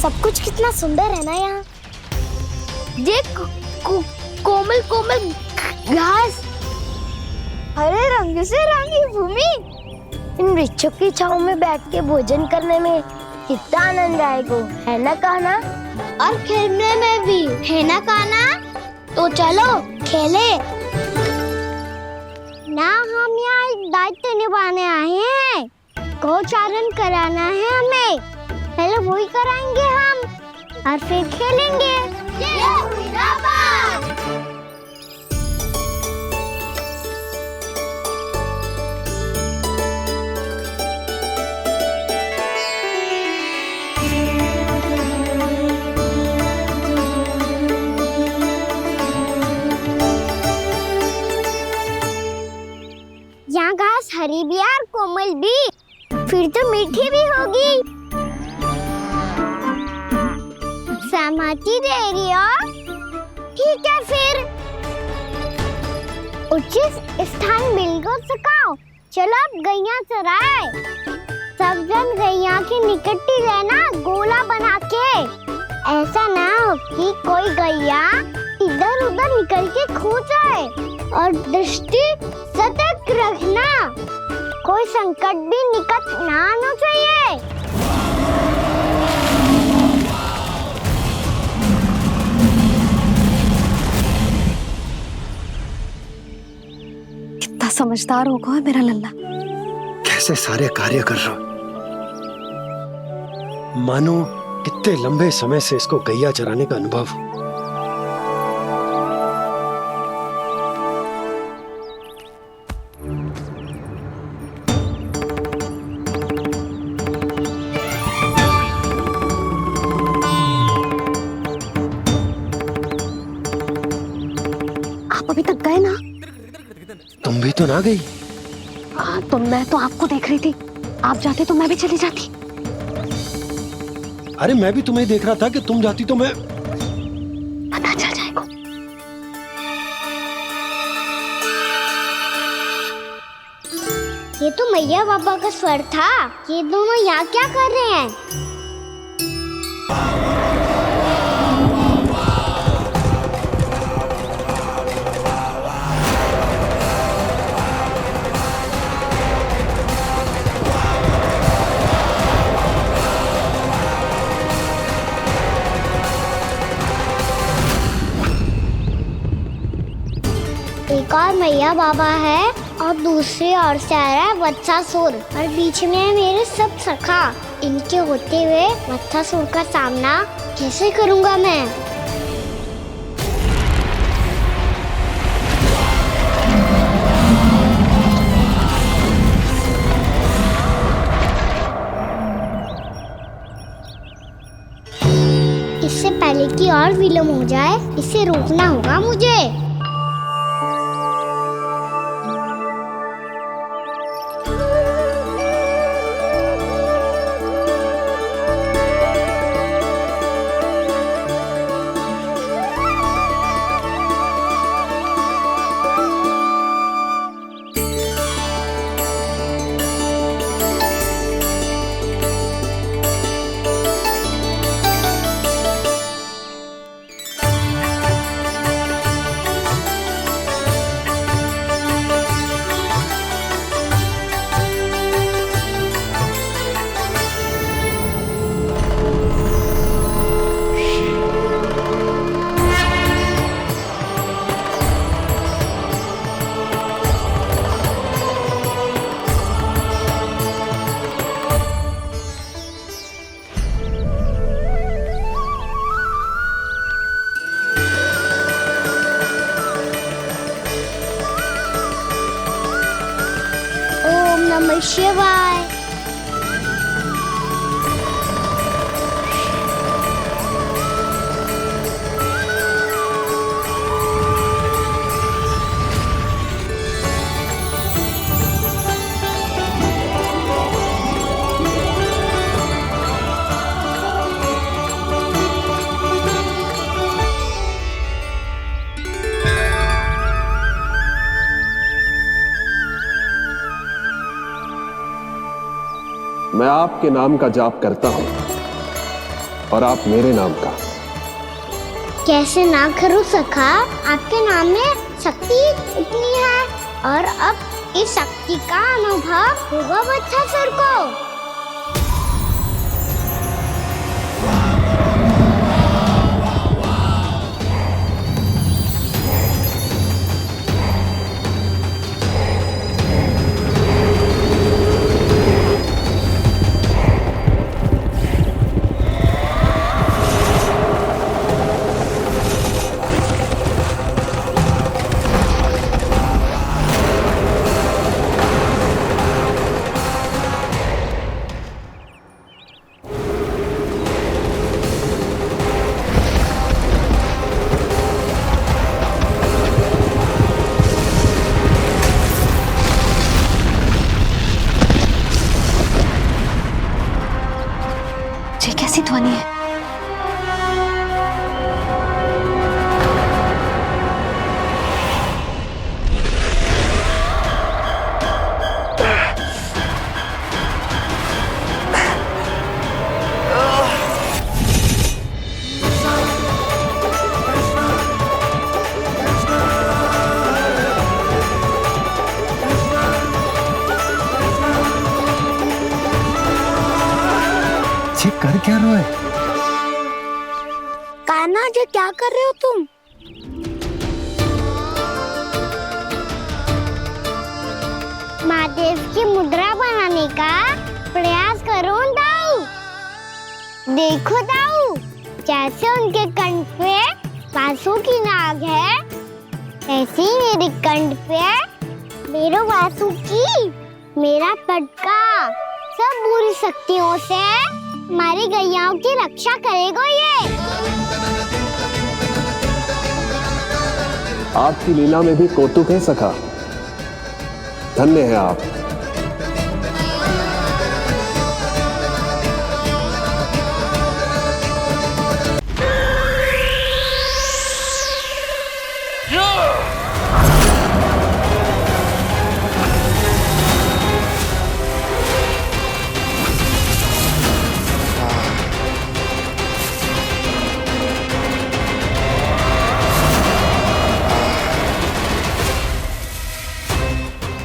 सब कुछ कितना सुंदर है ना यहाँ। देख कोमल कोमल घास, हरे रंग से रंगी भूमि, इन वृक्षों की छांव में बैठ के भोजन करने में कितना आनंद आएगा, है ना कान्हा? और खेलने में भी, है ना कान्हा? तो चलो खेले ना। हम यहाँ एक दायित्व निभाने आए हैं, गोचारण कराना है हमें। पहले वही कराएंगे हम और फिर खेलेंगे। यहाँ घास हरी भी और कोमल भी, फिर तो मीठी भी होगी। सहमति दे रही हो? ठीक है फिर उचित स्थान बिल्कुल सुखाओ। चलो अब गैया चराए। सब जन गैया के निकट ही रहना, गोला बना के। ऐसा ना हो कि कोई गैया इधर उधर निकल के खो जाए, और दृष्टि सतत सतर्क रखना, कोई संकट भी निकट ना आना चाहिए। कितना समझदार होगा है मेरा लल्ला। कैसे सारे कार्य कर रहा, मानो कितने लंबे समय से इसको गैया चराने का अनुभव हो। आप अभी तक गए ना? तुम भी तो ना गई। तो मैं तो आपको देख रही थी, आप जाते तो मैं भी चली जाती। अरे मैं भी तुम्हें देख रहा था कि तुम जाती तो मैं। पता चल जाएगा। ये तो मैया बाबा का स्वर था। ये दोनों यहाँ क्या कर रहे हैं? एक और मैया बाबा है और दूसरी ओर से आ रहा है वत्सासुर और बीच में है मेरे सब सखा। इनके होते हुए वत्सासुर का सामना कैसे करूंगा मैं? इससे पहले कि और विलम्ब हो जाए, इसे रोकना होगा मुझे। ओम नमः शिवाय। मैं आपके नाम का जाप करता हूं और आप मेरे नाम का। कैसे ना करूं सखा, आपके नाम में शक्ति इतनी है और अब इस शक्ति का अनुभव होगा वत्सासुर को। बच्चे कर क्या रहे हो? कान्हा जी क्या कर रहे हो तुम? महादेव की मुद्रा बनाने का प्रयास करो दाऊ। देखो दाऊ, जैसे उनके कंठ पे वासु की नाग है, ऐसे ही मेरे कंठ पे मेरे वासु की मेरा पटका सब बुरी शक्तियों से हमारी गैयाओं की रक्षा करेगा ये। आपकी लीला में भी कौतुक है सखा। धन्य है आप।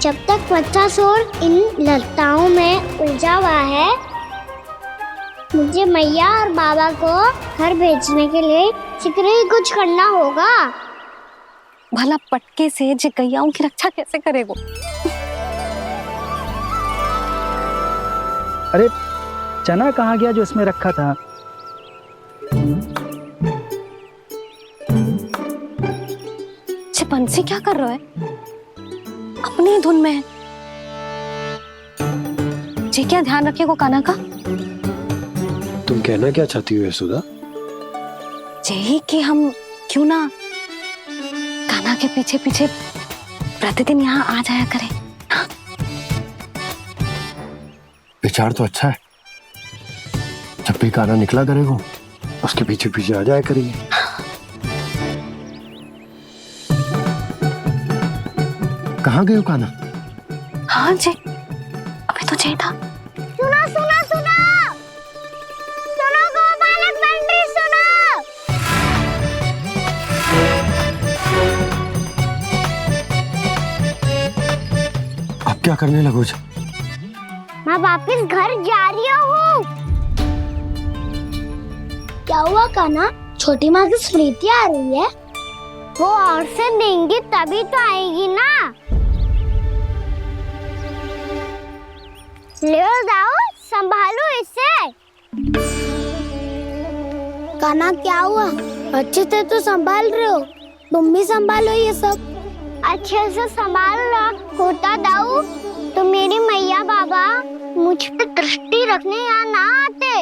जब तक बच्चासुर इन लताओं में उलझा हुआ है, मुझे मैया और बाबा को घर भेजने के लिए शीघ्र ही कुछ करना होगा। भला पटके से जे गैयाओं की रक्षा कैसे करेगो? अरे चना कहाँ गया जो इसमें रखा था? बंसी क्या कर रहा है? अपनी धुन में है। जी क्या ध्यान रखेगो कान्हा का? तुम कहना क्या चाहती हो यशोदा? यही कि हम क्यों ना कान्हा के पीछे पीछे प्रतिदिन यहाँ आ जाया करें। हाँ? विचार तो अच्छा है। जब भी कान्हा निकला करेगा उसके पीछे पीछे आ जाया करेंगे। कहाँ गए हो कान्हा? हाँ जी, अभी तो चाहिए था। सुनो सुनो सुनो सुनो गोपालक पंडित सुनो। अब क्या करने लगो? मैं वापिस घर जा रही हूँ। क्या हुआ कान्हा? छोटी माँ की स्मृति आ रही है? वो और से देंगी तभी तो आएगी ना। ले जाओ, संभालो इसे। कान्हा क्या हुआ? अच्छे से तो संभाल रहे हो, तुम भी संभालो ये सब। अच्छे से संभाल लो होता दाऊ तो मेरी मैया बाबा मुझ पे दृष्टि रखने यहाँ ना आते।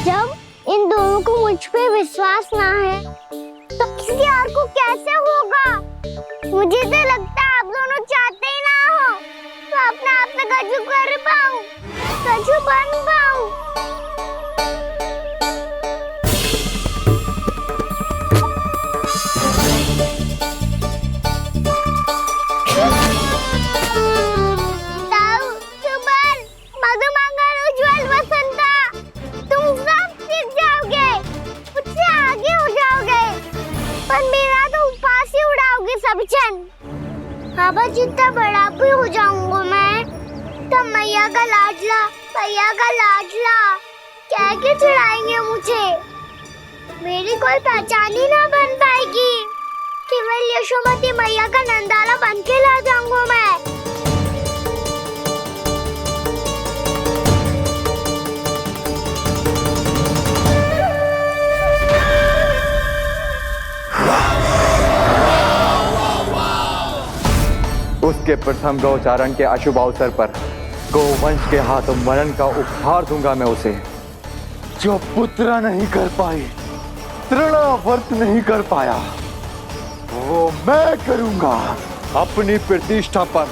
जब इन दोनों को मुझ पे विश्वास ना है तो किसी और को कैसे होगा? मुझे तो लगता है आप दोनों चाहते ही ना हो तो अपने आप में गजू कर पाऊं, गजू बन पाऊं। बाबा जितना बड़ा भी हो जाऊंगा मैं तो मैया का लाडला कह के चिढ़ाएंगे मुझे। मेरी कोई पहचान ही ना बन पाएगी। केवल यशोमती मैया का नंदाला बन के ला जाऊंगा मैं। उसके प्रथम गौचारण के अशुभ अवसर पर गोवंश के हाथों मरण का उपहार दूंगा मैं उसे। जो पुत्र नहीं कर पाई, तृणावर्त नहीं कर पाया, वो मैं करूंगा। अपनी प्रतिष्ठा पर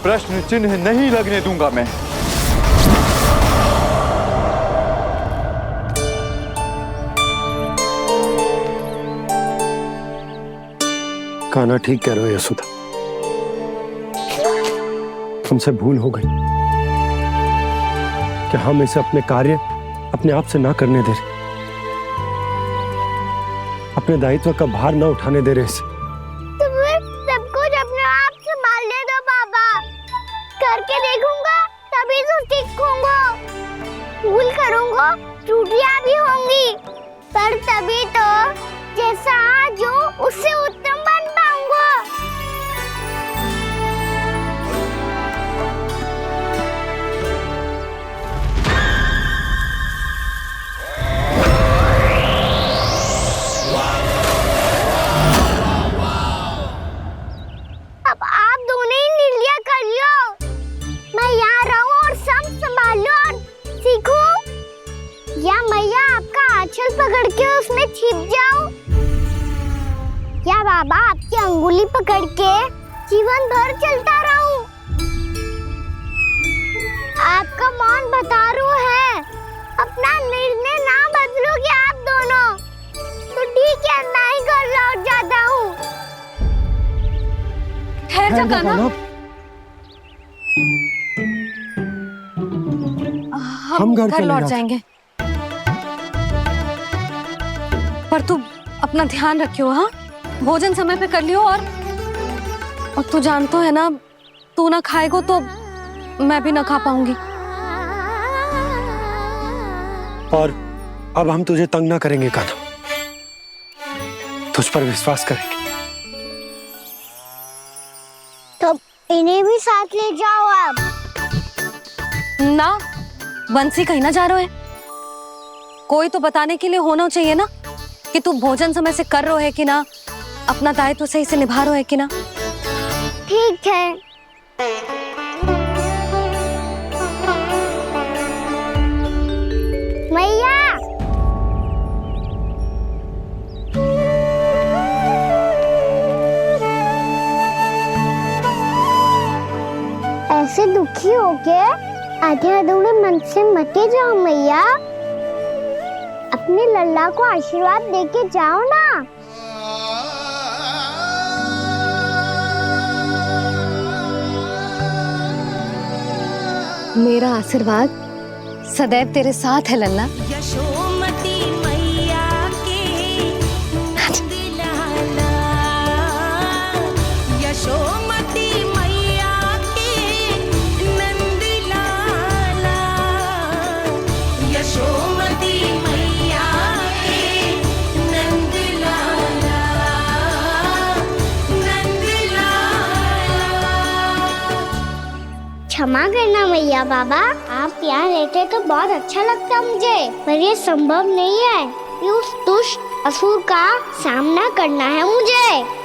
प्रश्न चिन्ह नहीं लगने दूंगा मैं। कान्हा ठीक कह रहे हो यशोदा, हमसे भूल हो गई कि हम इसे अपने कार्य अपने आप से ना करने दे रहे, अपने दायित्व का भार ना उठाने दे रहे इसे। को त्रुटियां भी होंगी, पर तभी तो जैसा आज हूँ उससे उत्तम बन पाऊंगा। अब आप दोनों ही निर्णय कर लो, मैं यहाँ रहूं और सब संभालूं और सीखूं, या मैया आपका आंचल पकड़ के उसमें छिप जाऊं, या बाबा आपकी अंगुली पकड़ के जीवन भर चलता रहूं। आपका मौन बतारू है, अपना निर्णय ना बदलोगे आप दोनों तो ठीक है, मैं ही घर लौट जाता हूँ। ठहर जा कान्हा, हम घर लौट जाएंगे, पर तू अपना ध्यान रखियो। हाँ, भोजन समय पे कर लियो, और तू जानतो है ना, तू ना खाएगो तो मैं भी ना खा पाऊंगी। और अब हम तुझे तंग ना करेंगे कान्हा, तुझ पर विश्वास करेंगे। तो इन्हें भी साथ ले जाओ आप। ना, बंसी कहीं ना जा रहे है, कोई तो बताने के लिए होना चाहिए ना कि तू भोजन समय से कर रहे है कि ना, अपना दायित्व सही से निभा रहे है कि ना। ठीक है। मैया, ऐसे दुखी हो के आधे अधूरे मन से मत जाओ मैया, अपने लल्ला को आशीर्वाद देके जाओ ना। मेरा आशीर्वाद सदैव तेरे साथ है लल्ला। यशोमती मैया के नंद लाला, यशोमती मैया के नंद लाला, यशोमती मैया के नंद लाला, नंद लाला। क्षमा करना मैया बाबा, आप यहाँ रहते तो बहुत अच्छा लगता मुझे, पर ये संभव नहीं है कि उस दुष्ट असुर का सामना करना है मुझे।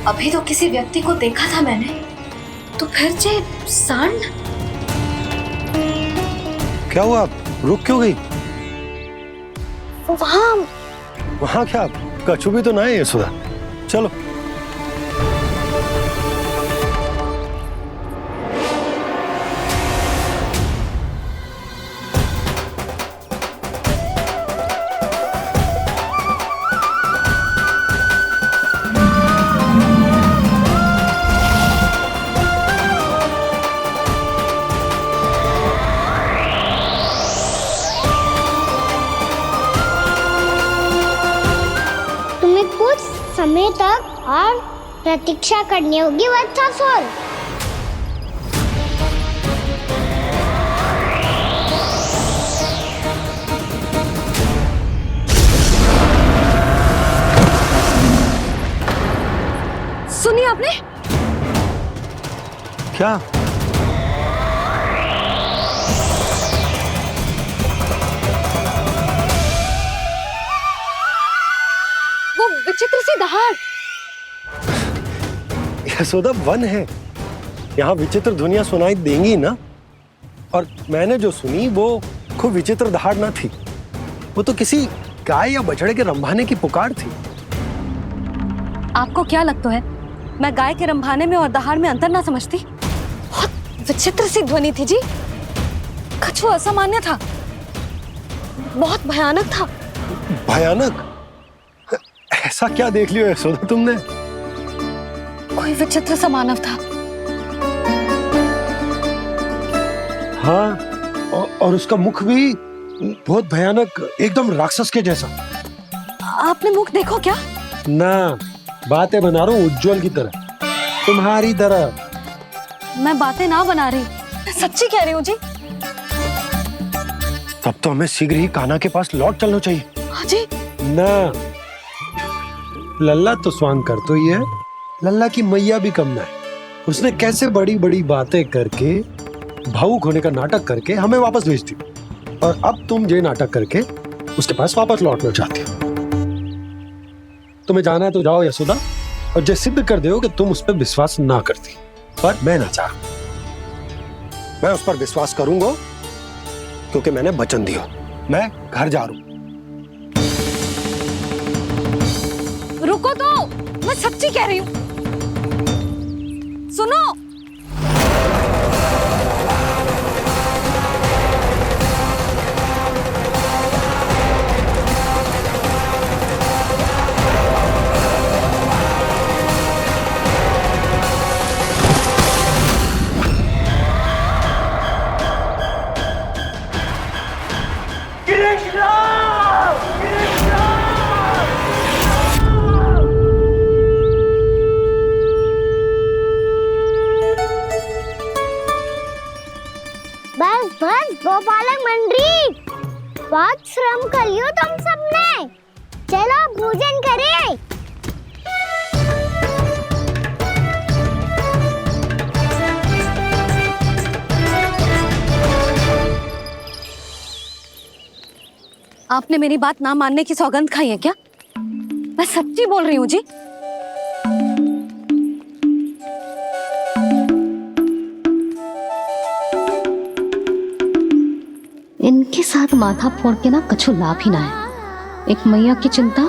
अभी तो किसी व्यक्ति को देखा था मैंने, तो फिर से सांड। क्या हुआ, रुक क्यों गई? वहाँ क्या, कछु भी तो ना है यशोदा, चलो। समय तक और प्रतीक्षा करनी होगी वत्सासुर। सुनिए आपने क्या? वो विचित्र सी दहाड़। यशोदा वन है, यहाँ विचित्र ध्वनियां सुनाई देंगी ना। और मैंने जो सुनी वो खूब विचित्र दहाड़ ना थी, वो तो किसी गाय या बछड़े के रंभाने की पुकार थी। आपको क्या लगता है मैं गाय के रंभाने में और दहाड़ में अंतर ना समझती? बहुत विचित्र सी ध्वनि थी जी, कुछ वो असामान्य था, बहुत भयानक था। भयानक? ऐसा क्या देख लियो यशोदा तुमने? कोई विचित्र सा मानव था। हाँ, और उसका मुख भी बहुत भयानक, एकदम राक्षस के जैसा। आपने मुख देखो क्या? ना, बातें बना रहा हूँ उज्जवल की तरह, तुम्हारी तरह। मैं बातें ना बना रही, मैं सच्ची कह रही हूँ जी। तब तो हमें शीघ्र ही कान्हा के पास लौट चलना चाहिए। हाँ जी। ना, लल्ला तो स्वांग कर तो ही है, लल्ला की मैया भी कम ना है। उसने कैसे बड़ी बड़ी बातें करके, भावुक होने का नाटक करके हमें वापस भेज दी, और अब तुम ये नाटक करके उसके पास वापस लौटना चाहते हो। तुम्हें जाना है तो जाओ यशोदा, और जो सिद्ध कर दो कि तुम उस पर विश्वास ना करती, पर मैं ना चाह, मैं उस पर विश्वास करूंगा क्योंकि मैंने वचन दिया। मैं घर जा रहा हूं। रुको तो, मैं सच्ची कह रही हूँ, सुनो। बस बस गोपालक मंडली, बहुत श्रम कर लियो तुम सबने, चलो भोजन करें। आपने मेरी बात ना मानने की सौगंध खाई है क्या? मैं सच्ची बोल रही हूँ जी। इनके साथ माथा फोड़ के ना कछु लाभ ही ना है। एक मैया की चिंता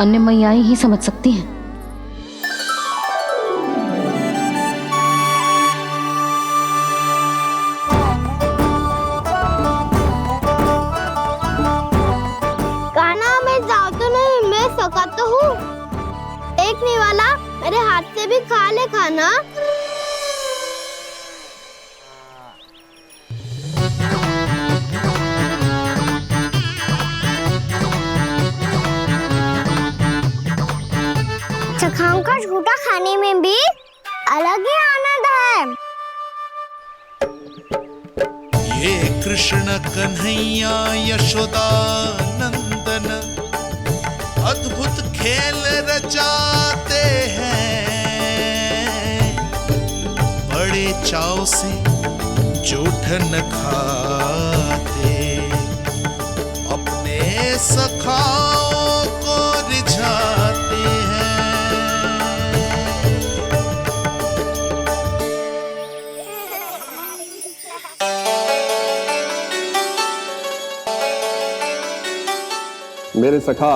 अन्य मैयाएं ही समझ सकती हैं। कान्हा मैं जाऊँ तो नहीं, मैं सका तो हूँ, एक नहीं वाला मेरे हाथ से भी खा ले खाना। चखाओं का झूठा खाने में भी अलग ही आनंद है। ये कृष्ण कन्हैया यशोदा नंदन अद्भुत खेल रचाते हैं, बड़े चाव से जूठन खाते, अपने सखाओं को रिझाते हैं। मेरे सखा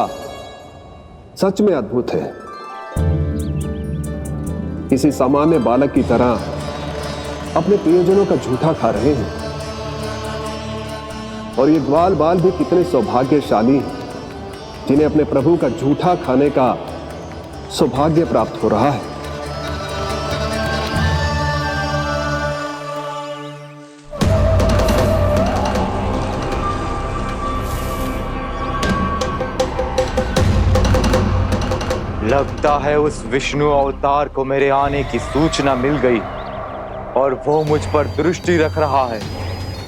सच में अद्भुत है। किसी सामान्य बालक की तरह अपने प्रियजनों का झूठा खा रहे हैं, और ये ग्वाल बाल भी कितने सौभाग्यशाली हैं जिन्हें अपने प्रभु का झूठा खाने का सौभाग्य प्राप्त हो रहा है। लगता है उस विष्णु अवतार को मेरे आने की सूचना मिल गई और वो मुझ पर दृष्टि रख रहा है,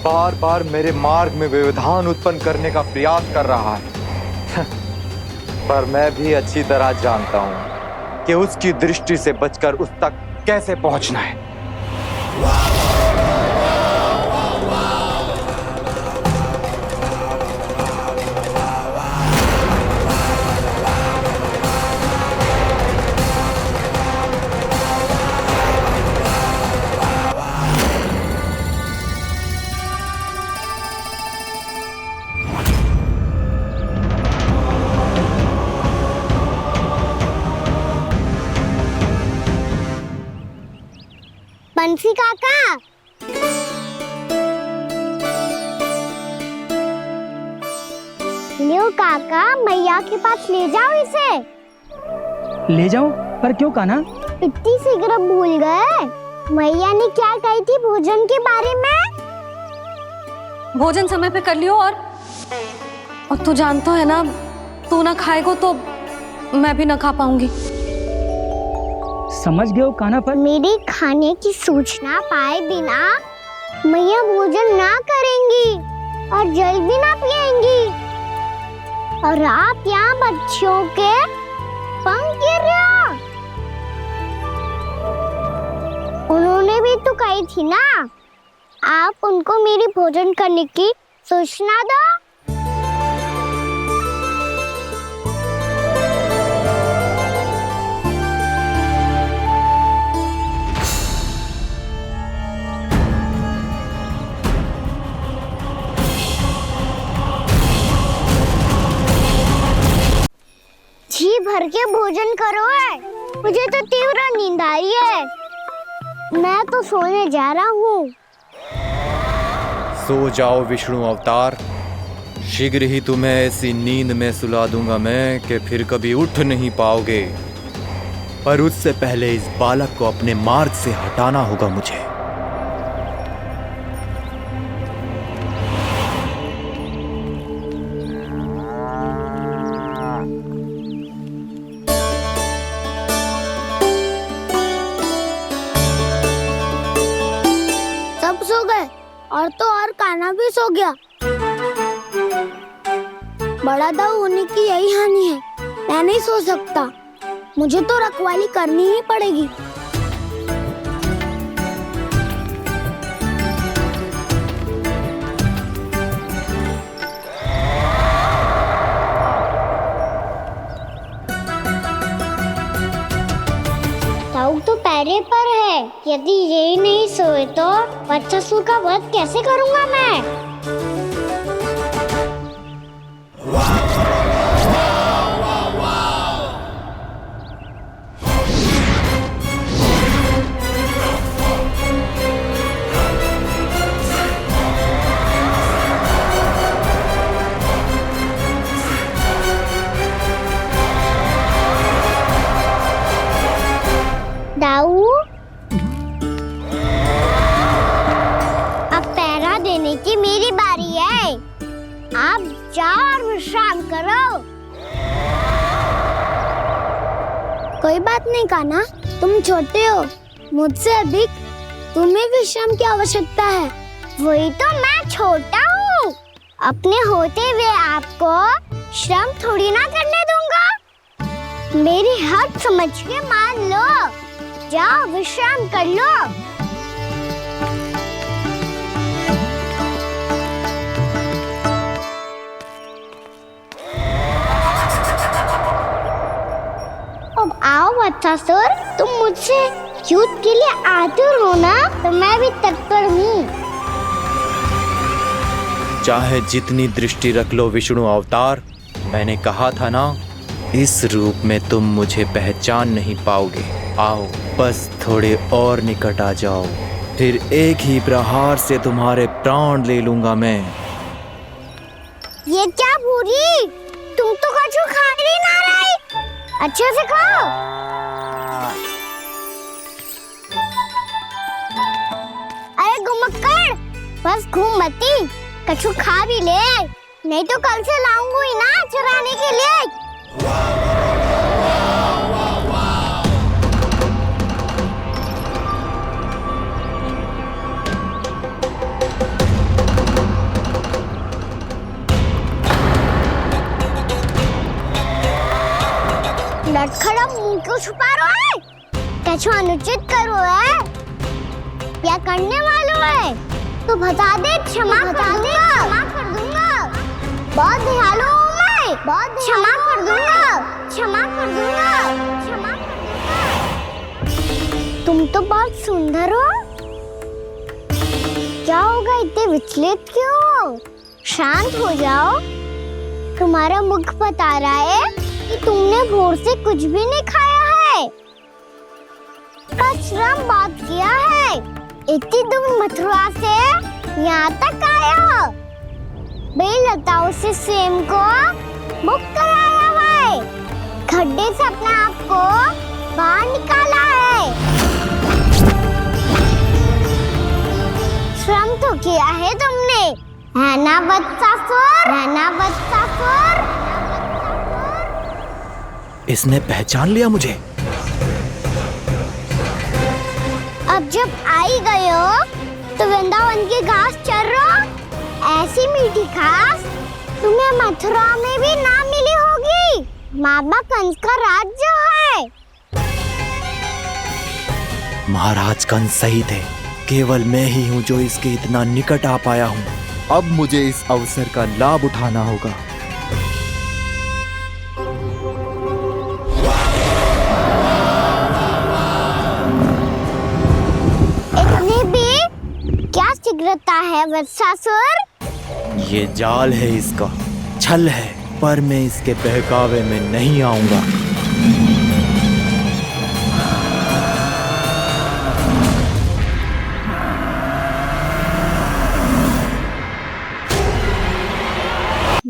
बार बार मेरे मार्ग में व्यवधान उत्पन्न करने का प्रयास कर रहा है। पर मैं भी अच्छी तरह जानता हूं कि उसकी दृष्टि से बचकर उस तक कैसे पहुंचना है। बंसी काका, लियो काका, मैया के पास ले जाओ इसे। ले जाओ? पर क्यों कान्हा? इतनी शीघ्र भूल गए? मैया ने क्या कही थी भोजन के बारे में? भोजन समय पे कर लियो। और तू जानता है ना, तू ना खाएगा तो मैं भी ना खा पाऊंगी। समझ गए हो कान्हा? पर मेरे खाने की सूचना पाए बिना मैया भोजन ना करेंगी और जल भी ना पिएंगी। और आप यहाँ बच्चों के पंख गिर रहे हो। उन्होंने भी तो कही थी ना, आप उनको मेरी भोजन करने की सूचना दो। जी भर के भोजन करो है, मुझे तो तीव्र नींद आई है। मैं तो सोने जा रहा हूँ। सो जाओ विष्णु अवतार, शीघ्र ही तुम्हें ऐसी नींद में सुला दूंगा मैं कि फिर कभी उठ नहीं पाओगे। पर उससे पहले इस बालक को अपने मार्ग से हटाना होगा मुझे। सब सो गए और तो और कान्हा भी सो गया। बड़ा दाऊ होने की यही हानि है, मैं नहीं सो सकता। मुझे तो रखवाली करनी ही पड़ेगी। दाऊ तो पैरे पर है। यदि यही नहीं सोए तो बच्चासुर का वध कैसे करूंगा मैं? दाऊ, अब पहरा देने की मेरी बारी है। आप जाओ और विश्राम करो। कोई बात नहीं कान्हा, तुम छोटे हो, मुझसे अधिक तुम्हें विश्राम की आवश्यकता है। वही तो मैं छोटा हूँ, अपने होते हुए आपको श्रम थोड़ी ना करने दूंगा। मेरी हद समझ के मान लो। जाओ विश्राम कर लो। अब आओ बच्चासुर, तुम मुझसे युद्ध के लिए आतुर हो ना, तो मैं भी तत्पर हूँ। चाहे जितनी दृष्टि रख लो विष्णु अवतार, मैंने कहा था ना, इस रूप में तुम मुझे पहचान नहीं पाओगे। आओ बस थोड़े और निकट आ जाओ, फिर एक ही प्रहार से तुम्हारे प्राण ले लूंगा मैं। ये क्या भूरी, तुम तो कछु खा ही ना रही। अच्छे से खाओ। अरे घुमक्कड़, बस घूम मती, कछु खा भी ले, नहीं तो कल से लाऊंगी ना चुराने के लिए। लटखड़ा मुंह क्यों छुपा रहा है? कछु अनुचित करो है या करने वालों है तो बता दे, क्षमा कर दूंगा। बहुत दयालु हूँ मैं, बहुत क्षमा कर दूंगा। तुम तो बहुत सुंदर हो। क्या होगा, इतने विचलित क्यों हो? शांत हो जाओ। तुम्हारा मुख बता रहा है कि तुमने भोर से कुछ भी नहीं खाया है। पर श्रम बहुत किया है। इतनी दूर मथुरा से यहाँ तक आया हो। बेलताओं से स्वयं को मुक्त कराया है। खड्डे से अपने आप को बाहर निकाला है। श्रम तो किया है तुमने, है ना वत्सासुर? है ना वत्सासुर? इसने पहचान लिया मुझे। अब जब आई गए हो तो वृंदावन की घास चर रहो। ऐसी मीठी घास तुम्हें मथुरा में भी ना मिली होगी। मामा कंस का राज्य है। महाराज कंस सही थे, केवल मैं ही हूँ जो इसके इतना निकट आ पाया हूँ। अब मुझे इस अवसर का लाभ उठाना होगा। इतने भी क्या शीघ्रता है वत्सासुर? ये जाल है इसका, छल है, पर मैं इसके बहकावे में नहीं आऊंगा।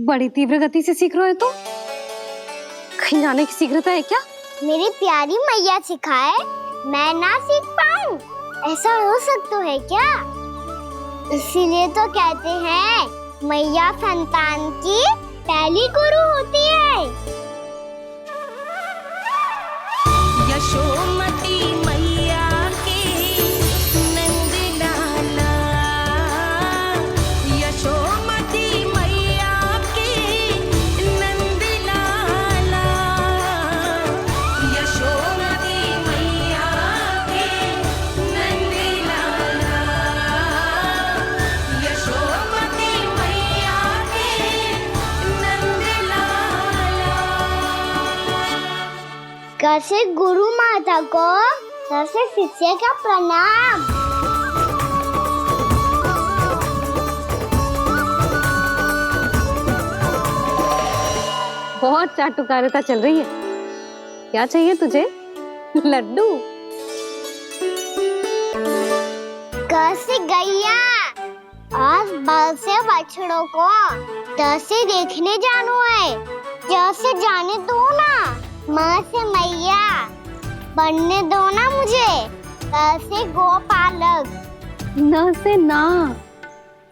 बड़ी तीव्र गति से सीख रहे हो तो कहीं जाने की शीघ्रता है क्या? मेरी प्यारी मैया सिखाए, मैं ना सीख पाऊं, ऐसा हो सकता है क्या? इसीलिए तो कहते हैं मैया संतान की पहली गुरु होती है। यशोमती मैया के नंद लाला, यशोमती मैया के नंद लाला, यशोमती मैया के नंद लाला, यशोमती मैया के नंद लाला। कैसे गुरु माता को, कैसे शिष्य का प्रणाम। बहुत चाटुकारिता चल रही है। क्या चाहिए तुझे? लड्डू? कैसे गैया आज बल से बछड़ों को कैसे देखने जानो है। जैसे जाने दो ना, माँ से मैया बनने दो ना मुझे। कैसे गोपालक? न से ना,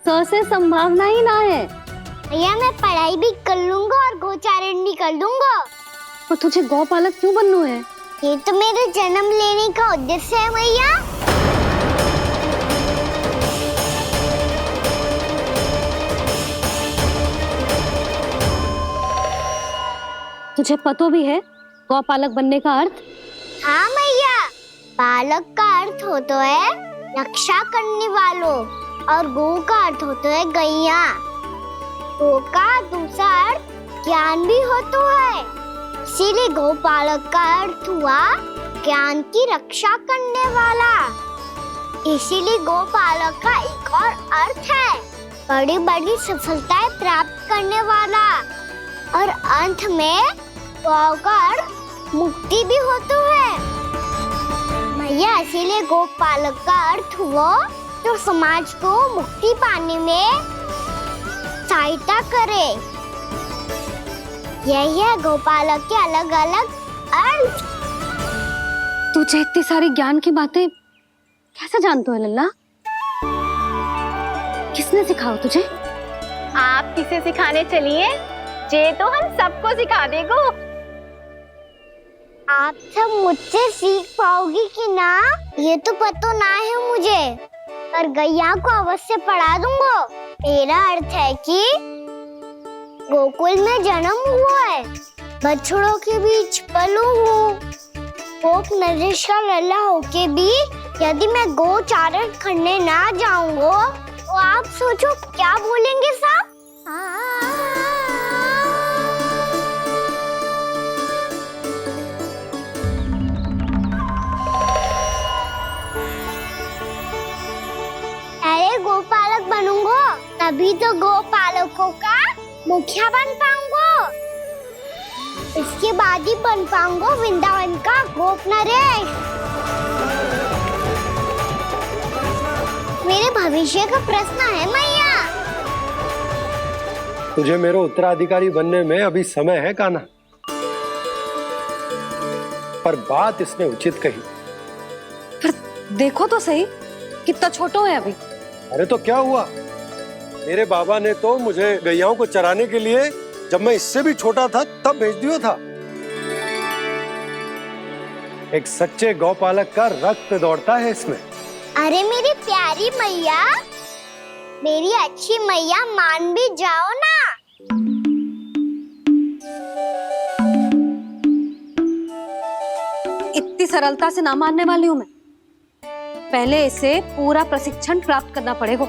स से संभावना ही ना है। भैया मैं पढ़ाई भी कर लूंगा और गोचारण भी कर दूंगा। तो तुझे गौपालक क्यों बनना है? ये तो मेरे जन्म लेने का उद्देश्य है भैया। तुझे पतो भी है गौपालक बनने का अर्थ? हाँ मैया, पालक का अर्थ होता है रक्षा करने वालों और गौ का अर्थ होता है गैया। गौ का दूसरा अर्थ ज्ञान भी होता है, इसीलिए गौपालक का अर्थ हुआ ज्ञान की रक्षा करने वाला। इसीलिए गौपालक का एक और अर्थ है बड़ी बड़ी सफलताएं प्राप्त करने वाला, और अंत में गौ का अर्थ मुक्ति भी होता है। भैया इसीलिए गोपालक का अर्थ हुआ जो समाज को मुक्ति पाने में सहायता करे। यही है गोपालक के अलग अलग अर्थ। तुझे इतनी सारी ज्ञान की बातें कैसे जानते हो लल्ला? किसने सिखाओ तुझे? आप किसे सिखाने चलिए, जे तो हम सबको सिखा देगो। आप सब मुझसे सीख पाओगी कि ना ये तो पता ना है मुझे, पर गैया को अवश्य पढ़ा दूंगा। मेरा अर्थ है कि गोकुल में जन्म हुआ है, बछड़ों के बीच पलू हूँ, गोप नरेश का लल्ला होके भी यदि मैं गोचारण करने ना जाऊंगा तो आप सोचो क्या बोलेंगे साहब? अरे गोपालक बनूंगा तभी तो गोपालकों का मुखिया बन पाऊंगा। इसके बाद ही बन पाऊंगा वृंदावन का गोप नरेश। मेरे भविष्य का प्रश्न है मैया। तुझे मेरे उत्तराधिकारी बनने में अभी समय है कान्हा, पर बात इसने उचित कही। पर देखो तो सही, कितना छोटो है अभी। अरे तो क्या हुआ, मेरे बाबा ने तो मुझे गैयाओं को चराने के लिए जब मैं इससे भी छोटा था तब भेज दिया था। एक सच्चे गौपालक का रक्त दौड़ता है इसमें। अरे मेरी प्यारी मैया, मेरी अच्छी मैया, मान भी जाओ ना। इतनी सरलता से ना मानने वाली हूं मैं। पहले इसे पूरा प्रशिक्षण प्राप्त करना पड़ेगा।